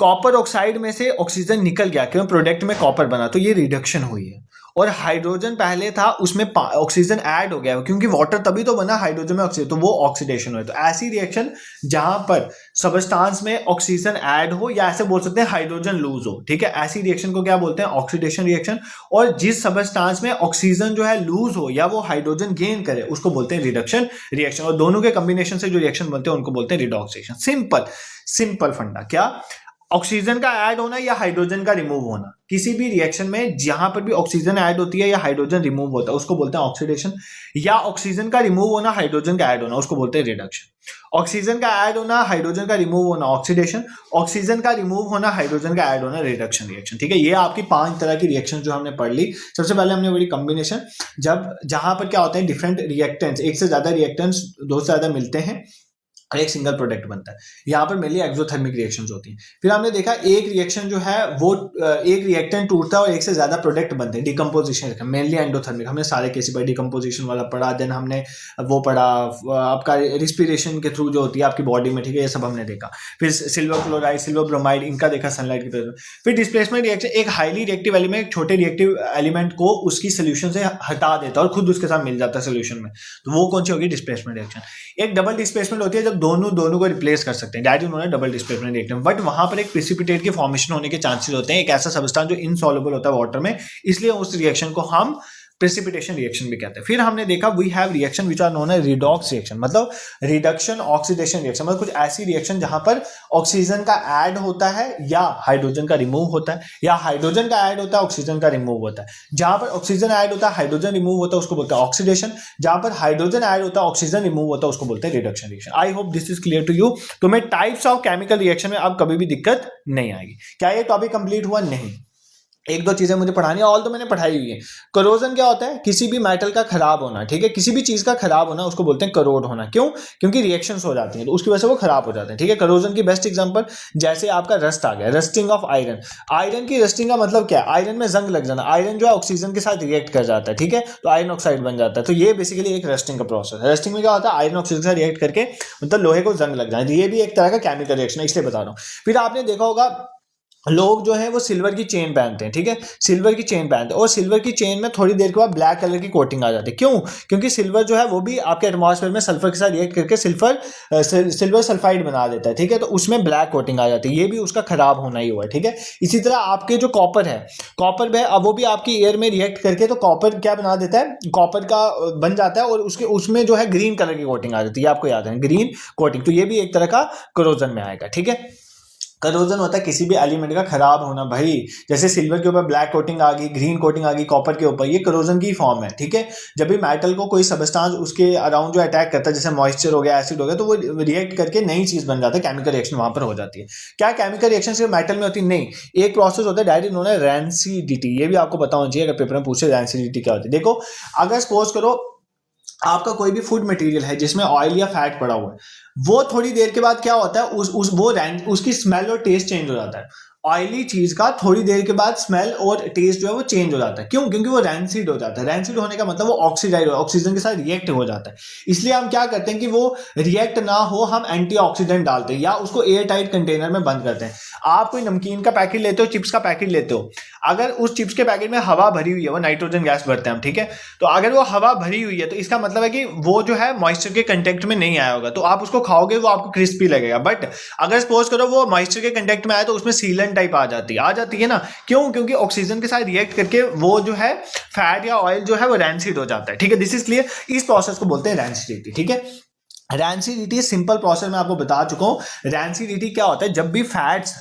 कॉपर ऑक्साइड में से ऑक्सीजन निकल गया, क्यों, प्रोडक्ट में कॉपर बना, तो ये रिडक्शन हुई है। और हाइड्रोजन पहले था उसमें ऑक्सीजन ऐड हो गया, क्योंकि वाटर तभी तो बना हाइड्रोजन में ऑक्सीजन, तो वो ऑक्सीडेशन हुआ। तो ऐसी रिएक्शन जहां पर सबस्टांस में ऑक्सीजन ऐड हो, या ऐसे बोल सकते हैं हाइड्रोजन लूज हो, ठीक है, ऐसी रिएक्शन को क्या बोलते हैं, ऑक्सीडेशन रिएक्शन। और जिस सबस्टांस में ऑक्सीजन जो है लूज हो या वो हाइड्रोजन गेन करे उसको बोलते हैं रिडक्शन रिएक्शन, और दोनों के कॉम्बिनेशन से जो रिएक्शन बनते हैं उनको बोलते हैं रिडॉक्सिडेशन। सिंपल सिंपल फंडा, क्या, ऑक्सीजन का ऐड होना या हाइड्रोजन का रिमूव होना, किसी भी रिएक्शन में जहां पर भी ऑक्सीजन ऐड होती है या हाइड्रोजन रिमूव होता है उसको बोलते हैं ऑक्सीडेशन, या ऑक्सीजन का रिमूव होना हाइड्रोजन का ऐड होना उसको बोलते हैं रिडक्शन। ऑक्सीजन का ऐड होना हाइड्रोजन का रिमूव होना ऑक्सीडेशन, ऑक्सीजन का रिमूव होना हाइड्रोजन का ऐड होना रिडक्शन रिएक्शन, ठीक है। ये आपकी 5 तरह की रिएक्शन जो हमने पढ़ ली। सबसे पहले हमने बड़ी कॉम्बिनेशन, जब जहां पर क्या होता है, डिफरेंट रिएक्टेंट्स, एक से ज्यादा रिएक्टेंट्स दो से ज्यादा मिलते हैं और एक सिंगल प्रोडक्ट बनता है, यहाँ पर मेनली एक्सोथर्मिक रिएक्शंस होती हैं। फिर हमने देखा एक रिएक्शन जो है वो एक रिएक्टेंट टूटता है और एक से ज्यादा प्रोडक्ट बनते हैं, डिकम्पोजिशन, मेनली एंडोथर्मिक। हमने सारे केस पर डिकम्पोजिशन वाला पढ़ा, देन हमने वो पढ़ा आपका रिस्पिरेशन के थ्रू जो होती है आपकी बॉडी में, ठीक है, ये सब हमने देखा। फिर सिल्वर क्लोराइड, सिल्वर ब्रोमाइड, इनका देखा सनलाइट की प्रेजेंस। फिर डिस्प्लेसमेंट रिएक्शन, एक हाईली रिएक्टिव एलिमेंट एक छोटे रिएक्टिव एलिमेंट को उसकी सोल्यूशन से हटा देता है और खुद उसके साथ मिल जाता है सोल्यूशन में, तो वो कौन सी होगी, डिस्प्लेसमेंट रिएक्शन। एक डबल डिस्प्लेसमेंट होती है जब दोनों को रिप्लेस कर सकते हैं, that is known as double displacement reaction. But वहां पर एक प्रेसिपिटेट की फॉर्मेशन होने के चांसेस होते हैं, एक ऐसा सबस्टेंस जो इनसॉल्युबल होता है वाटर में, इसलिए उस रिएक्शन को हम प्रेसिपिटेशन रिएक्शन भी कहते हैं। फिर हमने देखा we have reaction which are known as redox reaction, मतलब रिडक्शन ऑक्सीडेशन रिएक्शन, मतलब कुछ ऐसी रिएक्शन जहां पर ऑक्सीजन का ऐड होता है या हाइड्रोजन का रिमूव होता है, या हाइड्रोजन का ऐड होता है ऑक्सीजन का रिमूव होता है। जहां पर ऑक्सीजन ऐड होता है हाइड्रोजन रिमूव होता है उसको बोलते हैं ऑक्सीडेशन, जहां पर हाइड्रोजन ऐड होता है ऑक्सीजन रिमूव होता है उसको बोलते हैं reduction reaction. I hope this is clear to you. तुम्हें टाइप्स ऑफ केमिकल रिएक्शन में अब कभी भी दिक्कत नहीं आएगी। क्या ये टॉपिक कंप्लीट हुआ? नहीं, एक दो चीजें मुझे पढ़ानी है, ऑल तो मैंने पढ़ाई हुई है। करोजन क्या होता है, किसी भी मेटल का खराब होना, ठीक है, किसी भी चीज का खराब होना उसको बोलते हैं करोड होना। क्यों? क्योंकि रिएक्शंस हो जाती हैं तो उसकी वजह से वो खराब हो जाते हैं, ठीक है। करोजन की बेस्ट एग्जांपल जैसे आपका रस्ट आ गया, रस्टिंग ऑफ आयरन। आयरन की रस्टिंग का मतलब क्या है, आयरन में जंग लग जाना, आयरन जो है ऑक्सीजन के साथ रिएक्ट कर जाता है, ठीक है, तो आयरन ऑक्साइड बन जाता है। तो ये बेसिकली एक रस्टिंग का प्रोसेस है। रस्टिंग में क्या होता है, आयरन ऑक्सीजन के साथ रिएक्ट करके मतलब लोहे को जंग लग जाए, ये भी एक तरह का केमिकल रिएक्शन है, इसलिए बता रहा हूँ। फिर आपने देखा होगा लोग जो है वो सिल्वर की चेन पहनते हैं, ठीक है, सिल्वर की चेन पहनते हैं और सिल्वर की चेन में थोड़ी देर के बाद ब्लैक कलर की कोटिंग आ जाती है। क्यों? क्योंकि सिल्वर जो है वो भी आपके एटमॉस्फेयर में सल्फर के साथ रिएक्ट करके सिल्वर सल्फाइड बना देता है, ठीक है, तो उसमें ब्लैक कोटिंग आ जाती है, ये भी उसका खराब होना ही हुआ है, ठीक है। इसी तरह आपके जो कॉपर है, कॉपर है, अब वो भी आपकी एयर में रिएक्ट करके तो कॉपर क्या बना देता है, कॉपर का बन जाता है और उसके उसमें जो है ग्रीन कलर की कोटिंग आ जाती है, आपको याद है, ग्रीन कोटिंग। तो ये भी एक तरह का करोजन में आएगा, ठीक है। करोजन होता है किसी भी एलिमेंट का खराब होना भाई, जैसे सिल्वर के ऊपर ब्लैक कोटिंग आ गई, ग्रीन कोटिंग आ गई कॉपर के ऊपर, ये करोजन की फॉर्म है, ठीक है। जब भी मेटल को कोई सबस्टेंस उसके अराउंड जो अटैक करता है, जैसे मॉइस्चर हो गया, एसिड हो गया, तो वो रिएक्ट करके नई चीज बन जाता है, केमिकल रिएक्शन वहां पर हो जाती है। क्या केमिकल रिएक्शन सिर्फ मेटल में होती है? नहीं, एक प्रोसेस होता है डायरेक्ट नोन है रैंसिडिटी, ये भी आपको पता होना चाहिए, अगर पेपर में पूछे रैंसिडिटी क्या होती है। देखो, अगर सपोज करो आपका कोई भी फूड मटेरियल है जिसमें ऑयल या फैट पड़ा हुआ है, वो थोड़ी देर के बाद क्या होता है, उसकी स्मेल और टेस्ट चेंज हो जाता है। ऑयली चीज का थोड़ी देर के बाद स्मेल और टेस्ट जो है वो चेंज हो जाता है। क्यों? क्योंकि वो रैंसिड हो जाता है। रैंसिड होने का मतलब वो ऑक्सीडाइज ऑक्सीजन के साथ रिएक्ट हो जाता है। इसलिए हम क्या करते हैं कि वो रिएक्ट ना हो, हम एंटीऑक्सीडेंट डालते हैं या उसको एयर टाइट कंटेनर में बंद करते हैं। आप कोई नमकीन का पैकेट लेते हो, चिप्स का पैकेट लेते हो, अगर उस चिप्स के पैकेट में हवा भरी हुई है, वो नाइट्रोजन गैस भरते हैं हम, ठीक है, तो अगर वो हवा भरी हुई है तो इसका मतलब है कि वो जो है मॉइस्चर के कंटेक्ट में नहीं आया होगा, तो आप उसको खाओगे वो आपको क्रिस्पी लगेगा। बट अगर सपोज करो वो मॉइस्चर के कंटेक्ट में आया तो उसमें सीलन टाइप आ जाती है ना। क्यों? क्योंकि ऑक्सीजन के साथ रिएक्ट करके वो जो है फैट या ऑयल जो है वो रैंसिड हो जाता है, ठीक है। This is clear. इस प्रोसेस को बोलते हैं रैंसिडिटी, ठीक है। रैंसिडिटी सिंपल प्रोसेस मैं आपको बता चुका हूं। रैंसिडिटी क्या होता है, जब भी फैट्स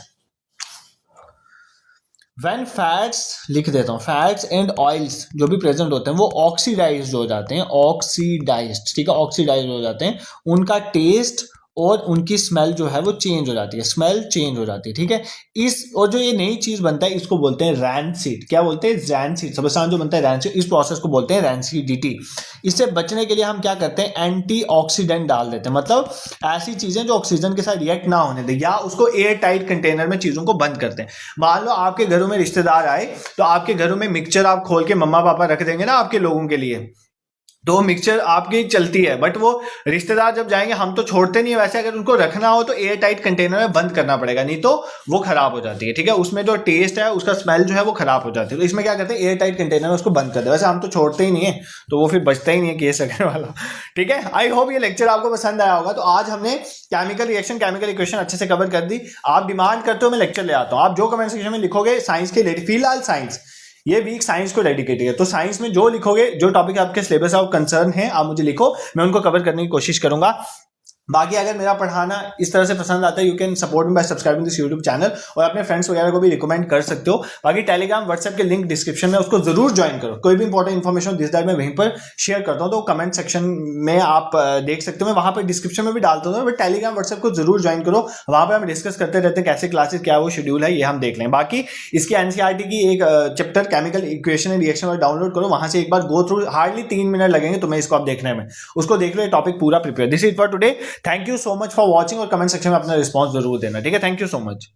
व्हेन फैट्स, लिख देता हूँ, फैट्स एंड ऑयल्स जो भी प्रेजेंट होते हैं वो ऑक्सीडाइज्ड हो जाते हैं, ऑक्सीडाइज्ड, ठीक है, ऑक्सीडाइज्ड हो जाते हैं, उनका टेस्ट और उनकी स्मेल जो है वो चेंज हो जाती है, स्मेल चेंज हो जाती है, ठीक है। इस और जो ये नई चीज बनता है इसको बोलते हैं रैंसिड। क्या बोलते हैं? रैंसिड। सबसे आसान जो बनता है रैंसिड, इस प्रोसेस को बोलते हैं रैंसिडिटी। इससे बचने के लिए हम क्या करते हैं? एंटीऑक्सीडेंट डाल देते हैं, मतलब ऐसी चीजें जो ऑक्सीजन के साथ रिएक्ट ना होने दें, या उसको एयर टाइट कंटेनर में चीजों को बंद करते हैं। मान लो आपके घरों में रिश्तेदार आए, तो आपके घरों में मिक्सचर आप खोल के मम्मा पापा रख देंगे ना आपके लोगों के लिए, तो मिक्सचर आपकी चलती है, बट वो रिश्तेदार जब जाएंगे, हम तो छोड़ते नहीं है वैसे, अगर उनको रखना हो तो एयर टाइट कंटेनर में बंद करना पड़ेगा, नहीं तो वो खराब हो जाती है, ठीक है। उसमें जो टेस्ट है, उसका स्मेल जो है वो खराब हो जाती है। तो इसमें क्या करते हैं? एयर टाइट कंटेनर में उसको बंद कर दे। वैसे हम तो छोड़ते ही नहीं है, तो वो फिर बचता ही नहीं है केस रखने वाला, ठीक है। आई होप ये लेक्चर आपको पसंद आया होगा। तो आज हमने केमिकल रिएक्शन, केमिकल इक्वेशन अच्छे से कवर कर दी। आप डिमांड करते हो मैं लेक्चर ले आता हूँ, आप जो कमेंट सेक्शन में लिखोगे साइंस के रिलेटेड, फिलहाल साइंस, ये वीक साइंस को डेडिकेटेड है, तो साइंस में जो लिखोगे, जो टॉपिक आपके सिलेबस ऑफ कंसर्न है, आप मुझे लिखो, मैं उनको कवर करने की कोशिश करूंगा। बाकी अगर मेरा पढ़ाना इस तरह से पसंद आता है, you can support me bye subscribing this YouTube channel, और अपने फ्रेंड्स वगैरह को भी रिकमेंड कर सकते हो। बाकी टेलीग्राम, व्हाट्सएप के लिंक डिस्क्रिप्शन में, उसको जरूर ज्वाइन करो। कोई भी इंपॉर्टेंट इन्फॉर्मेशन दिस दैट मैं वहीं पर शेयर करता हूँ, तो कमेंट सेक्शन में आप देख सकते हो, मैं वहां पर डिस्क्रिप्शन में भी डालता हूँ। बट टेलीग्राम, व्हाट्सएप को जरूर ज्वाइन करो, वहां पर हम डिस्कस करते रहते हैं कैसे क्लासेस, क्या वो शेड्यूल है, ये हम देख लें। बाकी इसकी एनसीईआरटी की एक chapter chemical equation and reaction वाला डाउनलोड करो, वहां से एक बार गो थ्रू, हार्डली 3 मिनट लगेंगे तुम्हें इसको आप देखने में, उसको देख लो, ये टॉपिक पूरा prepare. This is for today, thank you so much for watching, और कमेंट सेक्शन में अपना रिस्पॉन्स जरूर देना, ठीक है। Thank you so much.